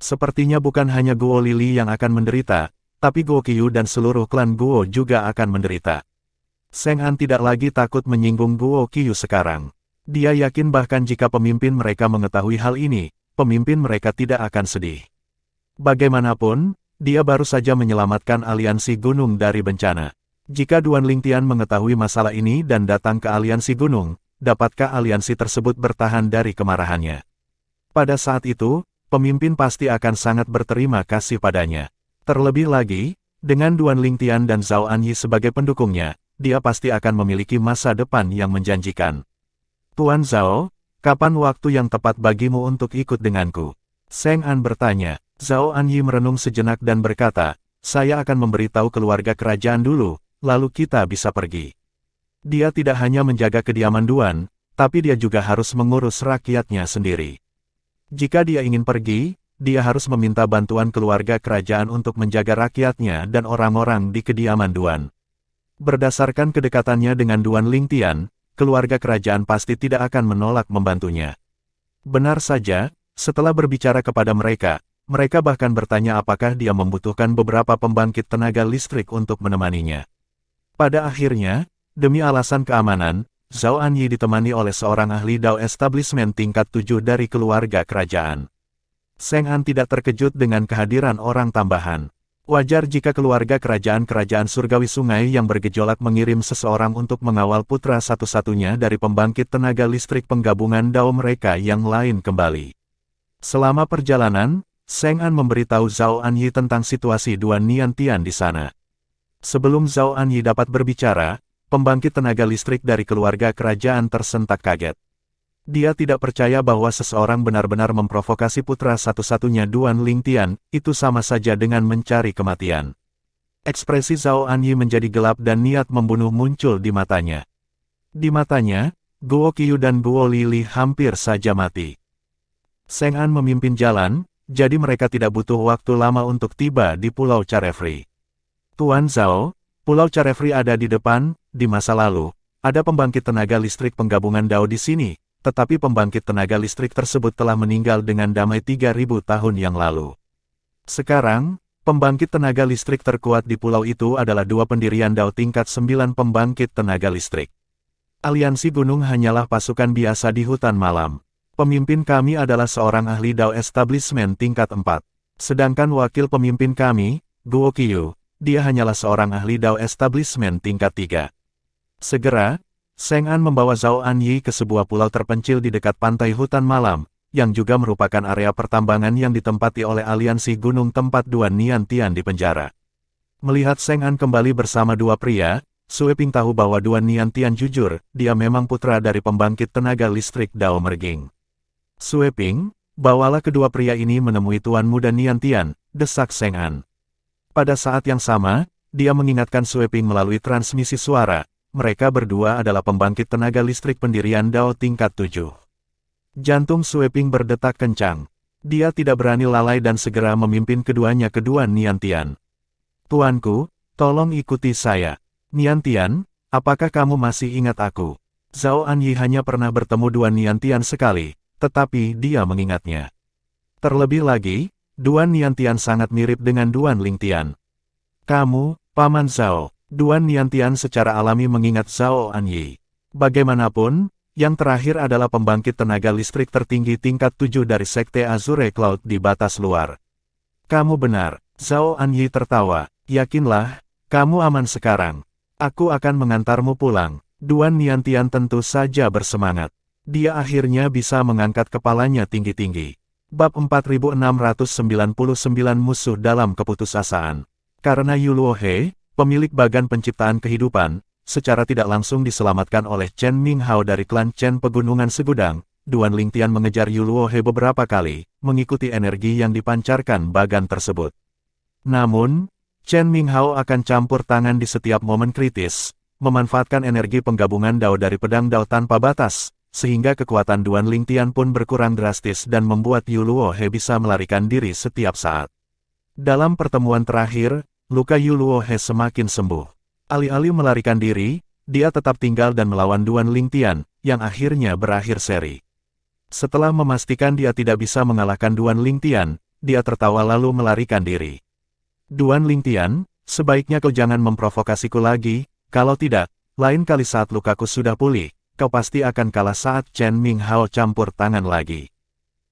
Sepertinya bukan hanya Guo Lili yang akan menderita, tapi Guo Qiyu dan seluruh klan Guo juga akan menderita. Seng An tidak lagi takut menyinggung Guo Qiyu sekarang. Dia yakin bahkan jika pemimpin mereka mengetahui hal ini, pemimpin mereka tidak akan sedih. Bagaimanapun, dia baru saja menyelamatkan aliansi gunung dari bencana. Jika Duan Lingtian mengetahui masalah ini dan datang ke aliansi gunung, dapatkah aliansi tersebut bertahan dari kemarahannya? Pada saat itu, pemimpin pasti akan sangat berterima kasih padanya. Terlebih lagi, dengan Duan Lingtian dan Zhao Anyi sebagai pendukungnya, dia pasti akan memiliki masa depan yang menjanjikan. Tuan Zhao, kapan waktu yang tepat bagimu untuk ikut denganku? Seng An bertanya. Zhao Anyi merenung sejenak dan berkata, saya akan memberitahu keluarga kerajaan dulu, lalu kita bisa pergi. Dia tidak hanya menjaga kediaman Duan, tapi dia juga harus mengurus rakyatnya sendiri. Jika dia ingin pergi, dia harus meminta bantuan keluarga kerajaan untuk menjaga rakyatnya dan orang-orang di kediaman Duan. Berdasarkan kedekatannya dengan Duan Lingtian, keluarga kerajaan pasti tidak akan menolak membantunya. Benar saja, setelah berbicara kepada mereka, mereka bahkan bertanya apakah dia membutuhkan beberapa pembangkit tenaga listrik untuk menemaninya. Pada akhirnya, demi alasan keamanan, Zhao Anyi ditemani oleh seorang ahli Dao Establishment tingkat 7 dari keluarga kerajaan. Seng An tidak terkejut dengan kehadiran orang tambahan. Wajar jika keluarga kerajaan-kerajaan surgawi sungai yang bergejolak mengirim seseorang untuk mengawal putra satu-satunya dari pembangkit tenaga listrik penggabungan Dao mereka yang lain kembali. Selama perjalanan, Seng An memberitahu Zhao Anyi tentang situasi Duan Niantian di sana. Sebelum Zhao Anyi dapat berbicara, pembangkit tenaga listrik dari keluarga kerajaan tersentak kaget. Dia tidak percaya bahwa seseorang benar-benar memprovokasi putra satu-satunya Duan Lingtian, itu sama saja dengan mencari kematian. Ekspresi Zhao Anyi menjadi gelap dan niat membunuh muncul di matanya. Di matanya, Guo Qiu dan Guo Lili hampir saja mati. Seng An memimpin jalan, jadi mereka tidak butuh waktu lama untuk tiba di Pulau Carefree. Tuan Zhao, Pulau Carefree ada di depan, di masa lalu, ada pembangkit tenaga listrik penggabungan Dao di sini. Tetapi pembangkit tenaga listrik tersebut telah meninggal dengan damai 3.000 tahun yang lalu. Sekarang, pembangkit tenaga listrik terkuat di pulau itu adalah dua pendirian Dao tingkat 9 pembangkit tenaga listrik. Aliansi Gunung hanyalah pasukan biasa di hutan malam. Pemimpin kami adalah seorang ahli Dao establishment tingkat 4. Sedangkan wakil pemimpin kami, Guo Qiu, dia hanyalah seorang ahli Dao establishment tingkat 3. Segera, Seng An membawa Zhao Anyi ke sebuah pulau terpencil di dekat pantai hutan malam, yang juga merupakan area pertambangan yang ditempati oleh aliansi gunung tempat Duan Niantian dipenjara. Melihat Seng An kembali bersama dua pria, Sue Ping tahu bahwa Duan Niantian jujur, dia memang putra dari pembangkit tenaga listrik Dao Merging. Sue Ping, bawalah kedua pria ini menemui Tuan Muda Niantian, desak Seng An. Pada saat yang sama, dia mengingatkan Sue Ping melalui transmisi suara. Mereka berdua adalah pembangkit tenaga listrik pendirian Dao tingkat 7. Jantung Sue Ping berdetak kencang. Dia tidak berani lalai dan segera memimpin keduanya ke Duan Niantian. Tuanku, tolong ikuti saya. Niantian, apakah kamu masih ingat aku? Zhao Anyi hanya pernah bertemu Duan Niantian sekali, tetapi dia mengingatnya. Terlebih lagi, Duan Niantian sangat mirip dengan Duan Lingtian. Kamu, Paman Zhao. Duan Niantian secara alami mengingat Zhao Anyi. Bagaimanapun, yang terakhir adalah pembangkit tenaga listrik tertinggi tingkat 7 dari Sekte Azure Cloud di batas luar. Kamu benar, Zhao Anyi tertawa. Yakinlah, kamu aman sekarang. Aku akan mengantarmu pulang. Duan Niantian tentu saja bersemangat. Dia akhirnya bisa mengangkat kepalanya tinggi-tinggi. Bab 4699 Musuh dalam Keputusasaan. Karena Yu Luohe, pemilik bagan penciptaan kehidupan, secara tidak langsung diselamatkan oleh Chen Minghao dari klan Chen Pegunungan Segudang, Duan Lingtian mengejar Yu Luohe beberapa kali, mengikuti energi yang dipancarkan bagan tersebut. Namun, Chen Minghao akan campur tangan di setiap momen kritis, memanfaatkan energi penggabungan Dao dari pedang Dao tanpa batas, sehingga kekuatan Duan Lingtian pun berkurang drastis dan membuat Yu Luohe bisa melarikan diri setiap saat. Dalam pertemuan terakhir, luka Yu Luohe semakin sembuh. Alih-alih melarikan diri, dia tetap tinggal dan melawan Duan Lingtian, yang akhirnya berakhir seri. Setelah memastikan dia tidak bisa mengalahkan Duan Lingtian, dia tertawa lalu melarikan diri. Duan Lingtian, sebaiknya kau jangan memprovokasiku lagi, kalau tidak, lain kali saat lukaku sudah pulih, kau pasti akan kalah saat Chen Minghao campur tangan lagi.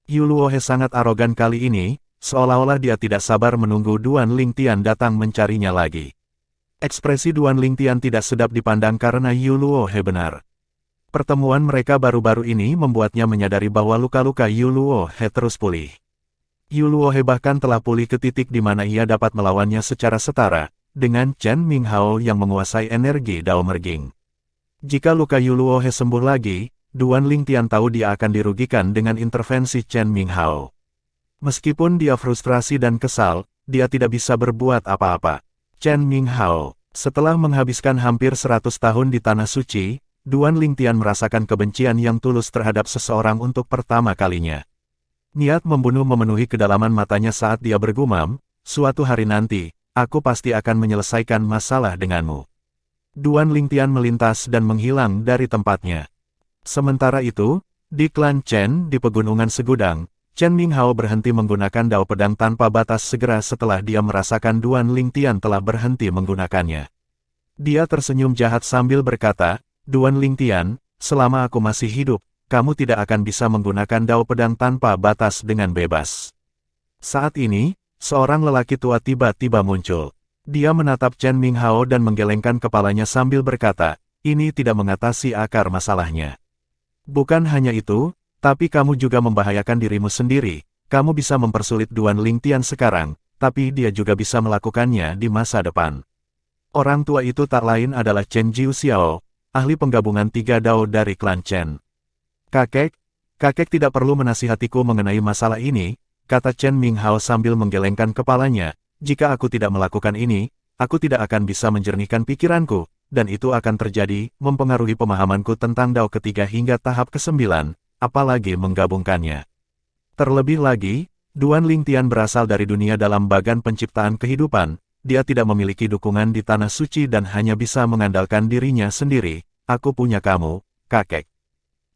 Yu Luohe sangat arogan kali ini, seolah-olah dia tidak sabar menunggu Duan Lingtian datang mencarinya lagi. Ekspresi Duan Lingtian tidak sedap dipandang karena Yu Luohe benar. Pertemuan mereka baru-baru ini membuatnya menyadari bahwa luka-luka Yu Luohe terus pulih. Yu Luohe bahkan telah pulih ke titik di mana ia dapat melawannya secara setara, dengan Chen Minghao yang menguasai energi Dao Merging. Jika luka Yu Luohe sembuh lagi, Duan Lingtian tahu dia akan dirugikan dengan intervensi Chen Minghao. Meskipun dia frustrasi dan kesal, dia tidak bisa berbuat apa-apa. Chen Minghao, setelah menghabiskan hampir 100 tahun di Tanah Suci, Duan Lingtian merasakan kebencian yang tulus terhadap seseorang untuk pertama kalinya. Niat membunuh memenuhi kedalaman matanya saat dia bergumam, suatu hari nanti, aku pasti akan menyelesaikan masalah denganmu. Duan Lingtian melintas dan menghilang dari tempatnya. Sementara itu, di klan Chen di Pegunungan Segudang, Chen Minghao berhenti menggunakan Dao Pedang tanpa batas segera setelah dia merasakan Duan Lingtian telah berhenti menggunakannya. Dia tersenyum jahat sambil berkata, Duan Lingtian, selama aku masih hidup, kamu tidak akan bisa menggunakan Dao Pedang tanpa batas dengan bebas. Saat ini, seorang lelaki tua tiba-tiba muncul. Dia menatap Chen Minghao dan menggelengkan kepalanya sambil berkata, ini tidak mengatasi akar masalahnya. Bukan hanya itu, tapi kamu juga membahayakan dirimu sendiri. Kamu bisa mempersulit Duan Lingtian sekarang, tapi dia juga bisa melakukannya di masa depan. Orang tua itu tak lain adalah Chen Jiuxiao, ahli penggabungan 3 Dao dari klan Chen. Kakek tidak perlu menasihatiku mengenai masalah ini, kata Chen Minghao sambil menggelengkan kepalanya. Jika aku tidak melakukan ini, aku tidak akan bisa menjernihkan pikiranku, dan itu akan terjadi, mempengaruhi pemahamanku tentang Dao ketiga hingga tahap ke-9, apalagi menggabungkannya. Terlebih lagi, Duan Lingtian berasal dari dunia dalam bagan penciptaan kehidupan. Dia tidak memiliki dukungan di tanah suci dan hanya bisa mengandalkan dirinya sendiri. Aku punya kamu, kakek.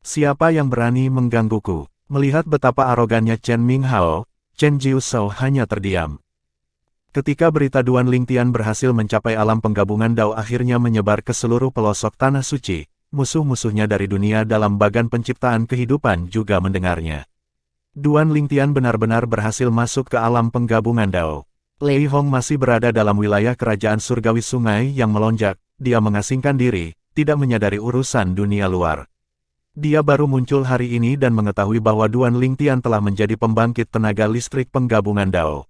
Siapa yang berani menggangguku? Melihat betapa arogannya Chen Minghao, Chen Jiuxiao hanya terdiam. Ketika berita Duan Lingtian berhasil mencapai alam penggabungan Dao akhirnya menyebar ke seluruh pelosok tanah suci, musuh-musuhnya dari dunia dalam bagan penciptaan kehidupan juga mendengarnya. Duan Lingtian benar-benar berhasil masuk ke alam penggabungan Dao. Lei Hong masih berada dalam wilayah kerajaan surgawi sungai yang melonjak. Dia mengasingkan diri, tidak menyadari urusan dunia luar. Dia baru muncul hari ini dan mengetahui bahwa Duan Lingtian telah menjadi pembangkit tenaga listrik penggabungan Dao.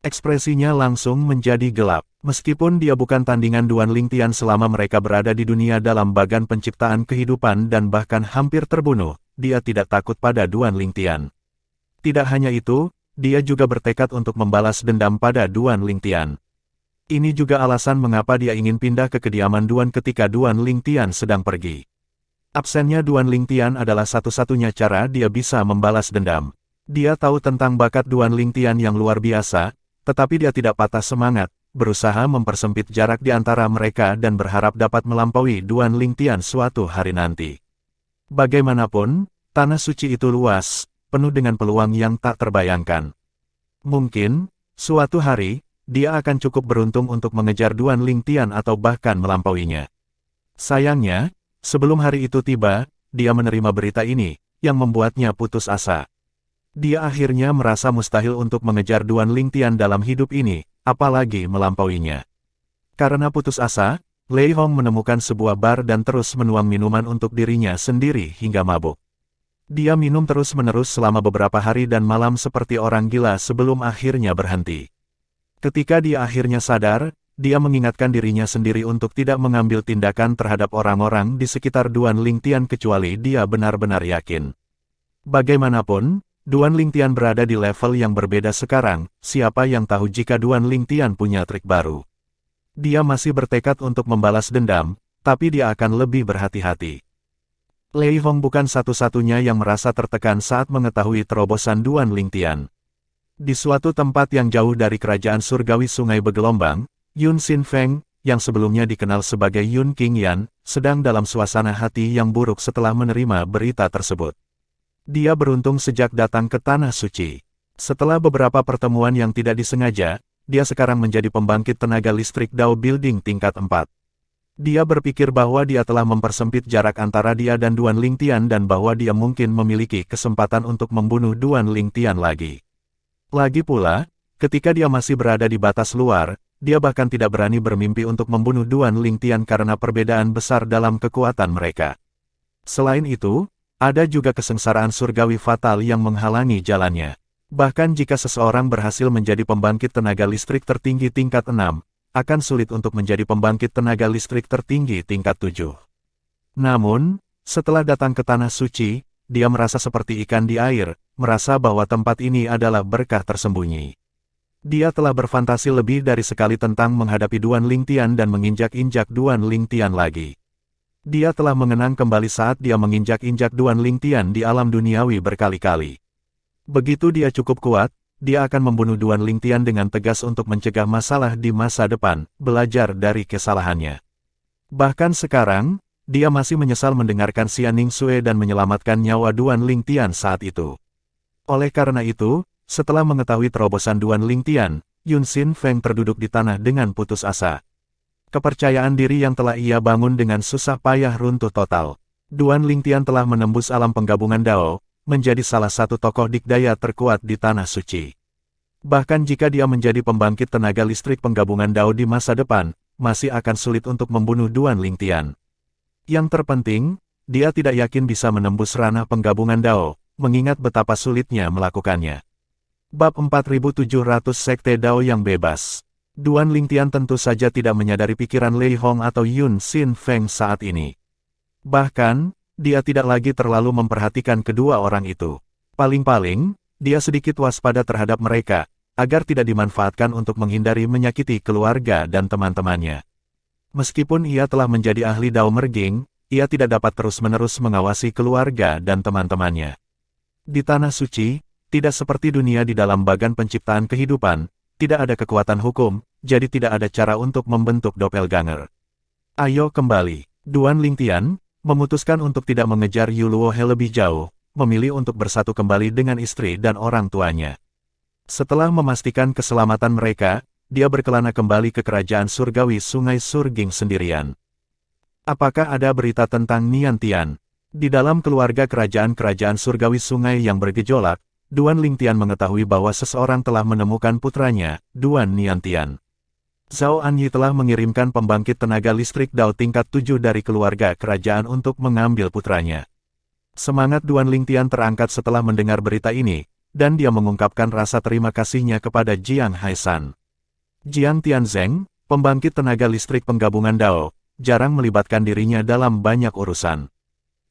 Ekspresinya langsung menjadi gelap. Meskipun dia bukan tandingan Duan Lingtian selama mereka berada di dunia dalam bagan penciptaan kehidupan dan bahkan hampir terbunuh, dia tidak takut pada Duan Lingtian. Tidak hanya itu, dia juga bertekad untuk membalas dendam pada Duan Lingtian. Ini juga alasan mengapa dia ingin pindah ke kediaman Duan ketika Duan Lingtian sedang pergi. Absennya Duan Lingtian adalah satu-satunya cara dia bisa membalas dendam. Dia tahu tentang bakat Duan Lingtian yang luar biasa, tetapi dia tidak patah semangat, berusaha mempersempit jarak di antara mereka dan berharap dapat melampaui Duan Lingtian suatu hari nanti. Bagaimanapun, tanah suci itu luas, penuh dengan peluang yang tak terbayangkan. Mungkin, suatu hari, dia akan cukup beruntung untuk mengejar Duan Lingtian atau bahkan melampauinya. Sayangnya, sebelum hari itu tiba, dia menerima berita ini, yang membuatnya putus asa. Dia akhirnya merasa mustahil untuk mengejar Duan Lingtian dalam hidup ini, apalagi melampauinya. Karena putus asa, Lei Hong menemukan sebuah bar dan terus menuang minuman untuk dirinya sendiri hingga mabuk. Dia minum terus-menerus selama beberapa hari dan malam seperti orang gila sebelum akhirnya berhenti. Ketika dia akhirnya sadar, dia mengingatkan dirinya sendiri untuk tidak mengambil tindakan terhadap orang-orang di sekitar Duan Lingtian kecuali dia benar-benar yakin. Bagaimanapun, Duan Lingtian berada di level yang berbeda sekarang, siapa yang tahu jika Duan Lingtian punya trik baru. Dia masih bertekad untuk membalas dendam, tapi dia akan lebih berhati-hati. Lei Hong bukan satu-satunya yang merasa tertekan saat mengetahui terobosan Duan Lingtian. Di suatu tempat yang jauh dari kerajaan surgawi sungai bergelombang, Yun Xin Feng, yang sebelumnya dikenal sebagai Yun Qingyan, sedang dalam suasana hati yang buruk setelah menerima berita tersebut. Dia beruntung sejak datang ke Tanah Suci. Setelah beberapa pertemuan yang tidak disengaja, dia sekarang menjadi pembangkit tenaga listrik Dao Building tingkat 4. Dia berpikir bahwa dia telah mempersempit jarak antara dia dan Duan Lingtian dan bahwa dia mungkin memiliki kesempatan untuk membunuh Duan Lingtian lagi. Lagi pula, ketika dia masih berada di batas luar, dia bahkan tidak berani bermimpi untuk membunuh Duan Lingtian karena perbedaan besar dalam kekuatan mereka. Selain itu, ada juga kesengsaraan surgawi fatal yang menghalangi jalannya. Bahkan jika seseorang berhasil menjadi pembangkit tenaga listrik tertinggi tingkat 6, akan sulit untuk menjadi pembangkit tenaga listrik tertinggi tingkat 7. Namun, setelah datang ke Tanah Suci, dia merasa seperti ikan di air, merasa bahwa tempat ini adalah berkah tersembunyi. Dia telah berfantasi lebih dari sekali tentang menghadapi Duan Lingtian dan menginjak-injak Duan Lingtian lagi. Dia telah mengenang kembali saat dia menginjak-injak Duan Lingtian di alam duniawi berkali-kali. Begitu dia cukup kuat, dia akan membunuh Duan Lingtian dengan tegas untuk mencegah masalah di masa depan, belajar dari kesalahannya. Bahkan sekarang, dia masih menyesal mendengarkan Xia Ningsue dan menyelamatkan nyawa Duan Lingtian saat itu. Oleh karena itu, setelah mengetahui terobosan Duan Lingtian, Yun Xin Feng terduduk di tanah dengan putus asa. Kepercayaan diri yang telah ia bangun dengan susah payah runtuh total. Duan Lingtian telah menembus alam penggabungan Dao, menjadi salah satu tokoh dikdaya terkuat di Tanah Suci. Bahkan jika dia menjadi pembangkit tenaga listrik penggabungan Dao di masa depan, masih akan sulit untuk membunuh Duan Lingtian. Yang terpenting, dia tidak yakin bisa menembus ranah penggabungan Dao, mengingat betapa sulitnya melakukannya. Bab 4700 Sekte Dao yang Bebas. Duan Lingtian tentu saja tidak menyadari pikiran Lei Hong atau Yun Xin Feng saat ini. Bahkan, dia tidak lagi terlalu memperhatikan kedua orang itu. Paling-paling, dia sedikit waspada terhadap mereka, agar tidak dimanfaatkan untuk menghindari menyakiti keluarga dan teman-temannya. Meskipun ia telah menjadi ahli Dao Merging, ia tidak dapat terus-menerus mengawasi keluarga dan teman-temannya. Di Tanah Suci, tidak seperti dunia di dalam bagan penciptaan kehidupan, tidak ada kekuatan hukum, jadi tidak ada cara untuk membentuk doppelganger. Ayo kembali. Duan Lingtian memutuskan untuk tidak mengejar Yu Luohe lebih jauh, memilih untuk bersatu kembali dengan istri dan orang tuanya. Setelah memastikan keselamatan mereka, dia berkelana kembali ke kerajaan surgawi Sungai Surging sendirian. Apakah ada berita tentang Nian Tian? Di dalam keluarga kerajaan-kerajaan surgawi sungai yang bergejolak, Duan Lingtian mengetahui bahwa seseorang telah menemukan putranya, Duan Nian Tian. Zhao Anyi telah mengirimkan pembangkit tenaga listrik Dao tingkat 7 dari keluarga kerajaan untuk mengambil putranya. Semangat Duan Lingtian terangkat setelah mendengar berita ini, dan dia mengungkapkan rasa terima kasihnya kepada Jiang Haishan. Jiang Tianzeng, pembangkit tenaga listrik penggabungan Dao, jarang melibatkan dirinya dalam banyak urusan.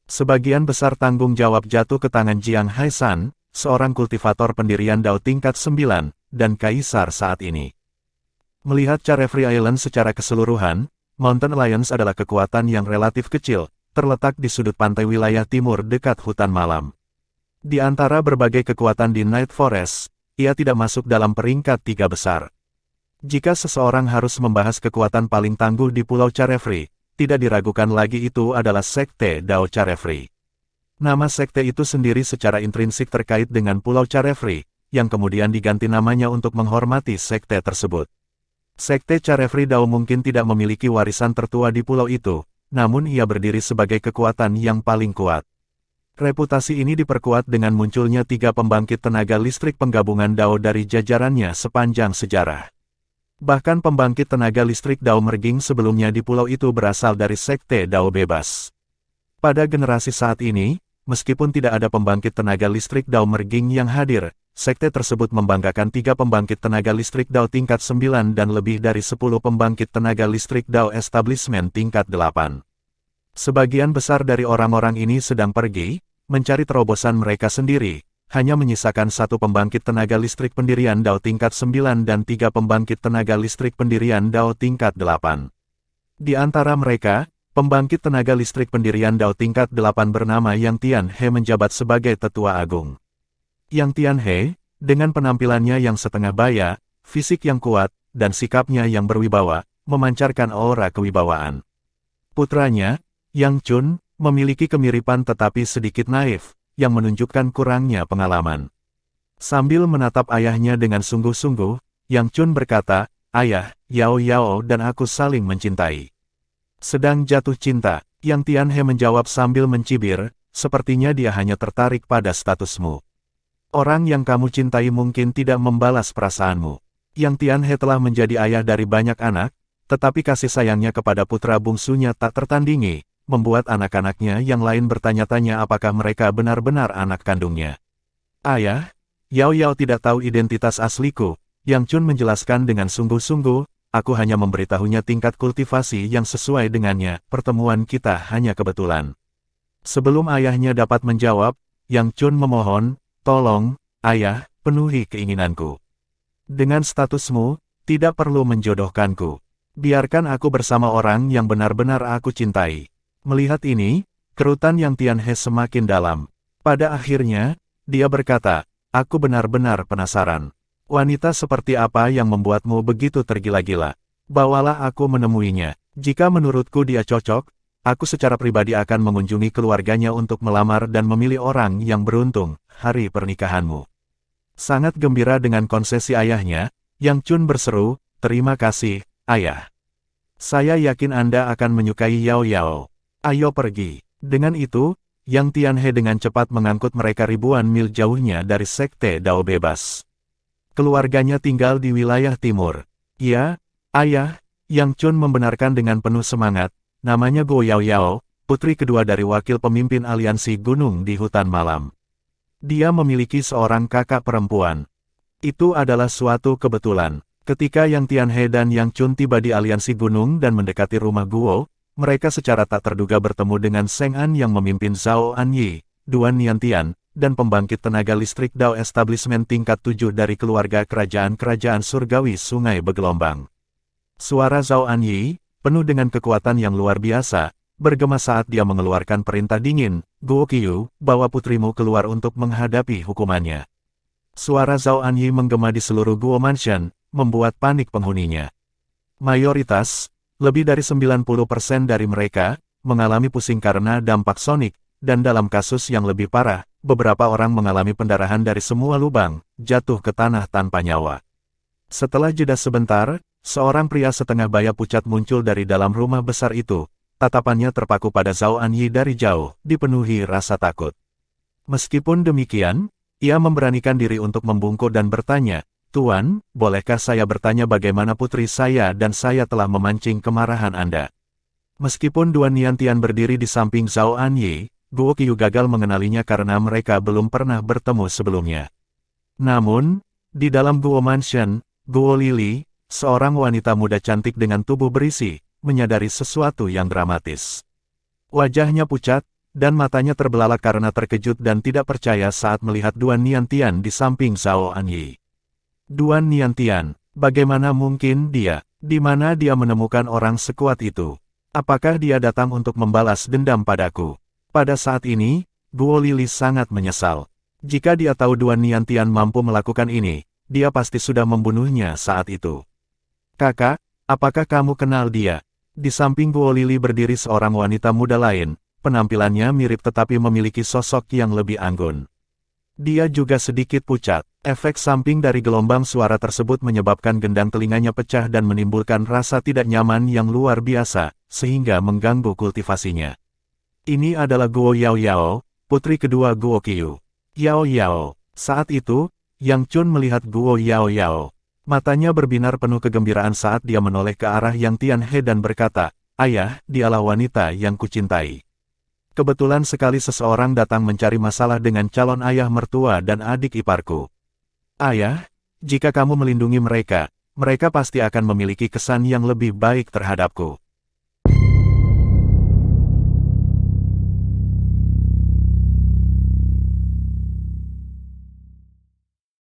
Sebagian besar tanggung jawab jatuh ke tangan Jiang Haishan, seorang kultivator pendirian Dao tingkat 9, dan kaisar saat ini. Melihat Carefree Island secara keseluruhan, Mountain Alliance adalah kekuatan yang relatif kecil, terletak di sudut pantai wilayah timur dekat hutan malam. Di antara berbagai kekuatan di Night Forest, ia tidak masuk dalam peringkat 3 besar. Jika seseorang harus membahas kekuatan paling tangguh di Pulau Carefree, tidak diragukan lagi itu adalah Sekte Dao Carefree. Nama sekte itu sendiri secara intrinsik terkait dengan Pulau Carefree, yang kemudian diganti namanya untuk menghormati sekte tersebut. Sekte Carefree Dao mungkin tidak memiliki warisan tertua di pulau itu, namun ia berdiri sebagai kekuatan yang paling kuat. Reputasi ini diperkuat dengan munculnya 3 pembangkit tenaga listrik penggabungan Dao dari jajarannya sepanjang sejarah. Bahkan pembangkit tenaga listrik Dao Merging sebelumnya di pulau itu berasal dari Sekte Dao Bebas. Pada generasi saat ini, meskipun tidak ada pembangkit tenaga listrik Dao Merging yang hadir, sekte tersebut membanggakan 3 pembangkit tenaga listrik Dao tingkat 9 dan lebih dari 10 pembangkit tenaga listrik Dao Establishment tingkat 8. Sebagian besar dari orang-orang ini sedang pergi, mencari terobosan mereka sendiri, hanya menyisakan 1 pembangkit tenaga listrik pendirian Dao tingkat 9 dan 3 pembangkit tenaga listrik pendirian Dao tingkat 8. Di antara mereka, pembangkit tenaga listrik pendirian Dao tingkat 8 bernama Yang Tian He menjabat sebagai Tetua Agung. Yang Tian He, dengan penampilannya yang setengah baya, fisik yang kuat, dan sikapnya yang berwibawa, memancarkan aura kewibawaan. Putranya, Yang Chun, memiliki kemiripan tetapi sedikit naif, yang menunjukkan kurangnya pengalaman. Sambil menatap ayahnya dengan sungguh-sungguh, Yang Chun berkata, "Ayah, Yao Yao dan aku saling mencintai." Sedang jatuh cinta, Yang Tian He menjawab sambil mencibir, "Sepertinya dia hanya tertarik pada statusmu. Orang yang kamu cintai mungkin tidak membalas perasaanmu." Yang Tian He telah menjadi ayah dari banyak anak, tetapi kasih sayangnya kepada putra bungsunya tak tertandingi, membuat anak-anaknya yang lain bertanya-tanya apakah mereka benar-benar anak kandungnya. "Ayah, Yao Yao tidak tahu identitas asliku," Yang Chun menjelaskan dengan sungguh-sungguh, "aku hanya memberitahunya tingkat kultivasi yang sesuai dengannya, pertemuan kita hanya kebetulan." Sebelum ayahnya dapat menjawab, Yang Chun memohon, "Tolong, ayah, penuhi keinginanku. Dengan statusmu, tidak perlu menjodohkanku. Biarkan aku bersama orang yang benar-benar aku cintai." Melihat ini, kerutan Yang Tian He semakin dalam. Pada akhirnya, dia berkata, "Aku benar-benar penasaran. Wanita seperti apa yang membuatmu begitu tergila-gila? Bawalah aku menemuinya. Jika menurutku dia cocok, aku secara pribadi akan mengunjungi keluarganya untuk melamar dan memilih orang yang beruntung hari pernikahanmu." Sangat gembira dengan konsesi ayahnya, Yang Chun berseru, "Terima kasih, ayah. Saya yakin Anda akan menyukai Yao Yao. Ayo pergi." Dengan itu, Yang Tian He dengan cepat mengangkut mereka ribuan mil jauhnya dari Sekte Dao Bebas. Keluarganya tinggal di wilayah timur. Ya, ayah, Yang Chun membenarkan dengan penuh semangat, namanya Guo Yao Yao, putri kedua dari wakil pemimpin aliansi gunung di hutan malam. Dia memiliki seorang kakak perempuan. Itu adalah suatu kebetulan. Ketika Yang Tianhe dan Yang Chun tiba di aliansi gunung dan mendekati rumah Guo, mereka secara tak terduga bertemu dengan Seng An yang memimpin Zhao Anyi, Duan Niantian, dan pembangkit tenaga listrik Dao Establishment tingkat 7 dari keluarga kerajaan-kerajaan surgawi Sungai Bergelombang. Suara Zhao Anyi, penuh dengan kekuatan yang luar biasa, bergema saat dia mengeluarkan perintah dingin, Guo Qiu, bawa putrimu keluar untuk menghadapi hukumannya. Suara Zhao Anyi menggema di seluruh Guo Mansion, membuat panik penghuninya. Mayoritas, lebih dari 90% dari mereka, mengalami pusing karena dampak sonik, dan dalam kasus yang lebih parah, beberapa orang mengalami pendarahan dari semua lubang, jatuh ke tanah tanpa nyawa. Setelah jeda sebentar, seorang pria setengah baya pucat muncul dari dalam rumah besar itu, tatapannya terpaku pada Zhao Anyi dari jauh, dipenuhi rasa takut. Meskipun demikian, ia memberanikan diri untuk membungkuk dan bertanya, "Tuan, bolehkah saya bertanya bagaimana putri saya dan saya telah memancing kemarahan Anda?" Meskipun Duan Niantian berdiri di samping Zhao Anyi, Guo Qiu gagal mengenalinya karena mereka belum pernah bertemu sebelumnya. Namun, di dalam Guo Mansion, Guo Lili, seorang wanita muda cantik dengan tubuh berisi, menyadari sesuatu yang dramatis. Wajahnya pucat, dan matanya terbelalak karena terkejut dan tidak percaya saat melihat Duan Niantian di samping Zhao Anyi. Duan Niantian, bagaimana mungkin dia? Di mana dia menemukan orang sekuat itu? Apakah dia datang untuk membalas dendam padaku? Pada saat ini, Guo Lili sangat menyesal. Jika dia tahu Duan Niantian mampu melakukan ini, dia pasti sudah membunuhnya saat itu. "Kakak, apakah kamu kenal dia?" Di samping Guo Lili berdiri seorang wanita muda lain, penampilannya mirip tetapi memiliki sosok yang lebih anggun. Dia juga sedikit pucat. Efek samping dari gelombang suara tersebut menyebabkan gendang telinganya pecah dan menimbulkan rasa tidak nyaman yang luar biasa, sehingga mengganggu kultivasinya. Ini adalah Guo Yao Yao, putri kedua Guo Qiu. Yao Yao. Saat itu, Yang Chun melihat Guo Yao Yao. Matanya berbinar penuh kegembiraan saat dia menoleh ke arah Yang Tianhe dan berkata, "Ayah, dialah wanita yang kucintai." Kebetulan sekali seseorang datang mencari masalah dengan calon ayah mertua dan adik iparku. "Ayah, jika kamu melindungi mereka, mereka pasti akan memiliki kesan yang lebih baik terhadapku."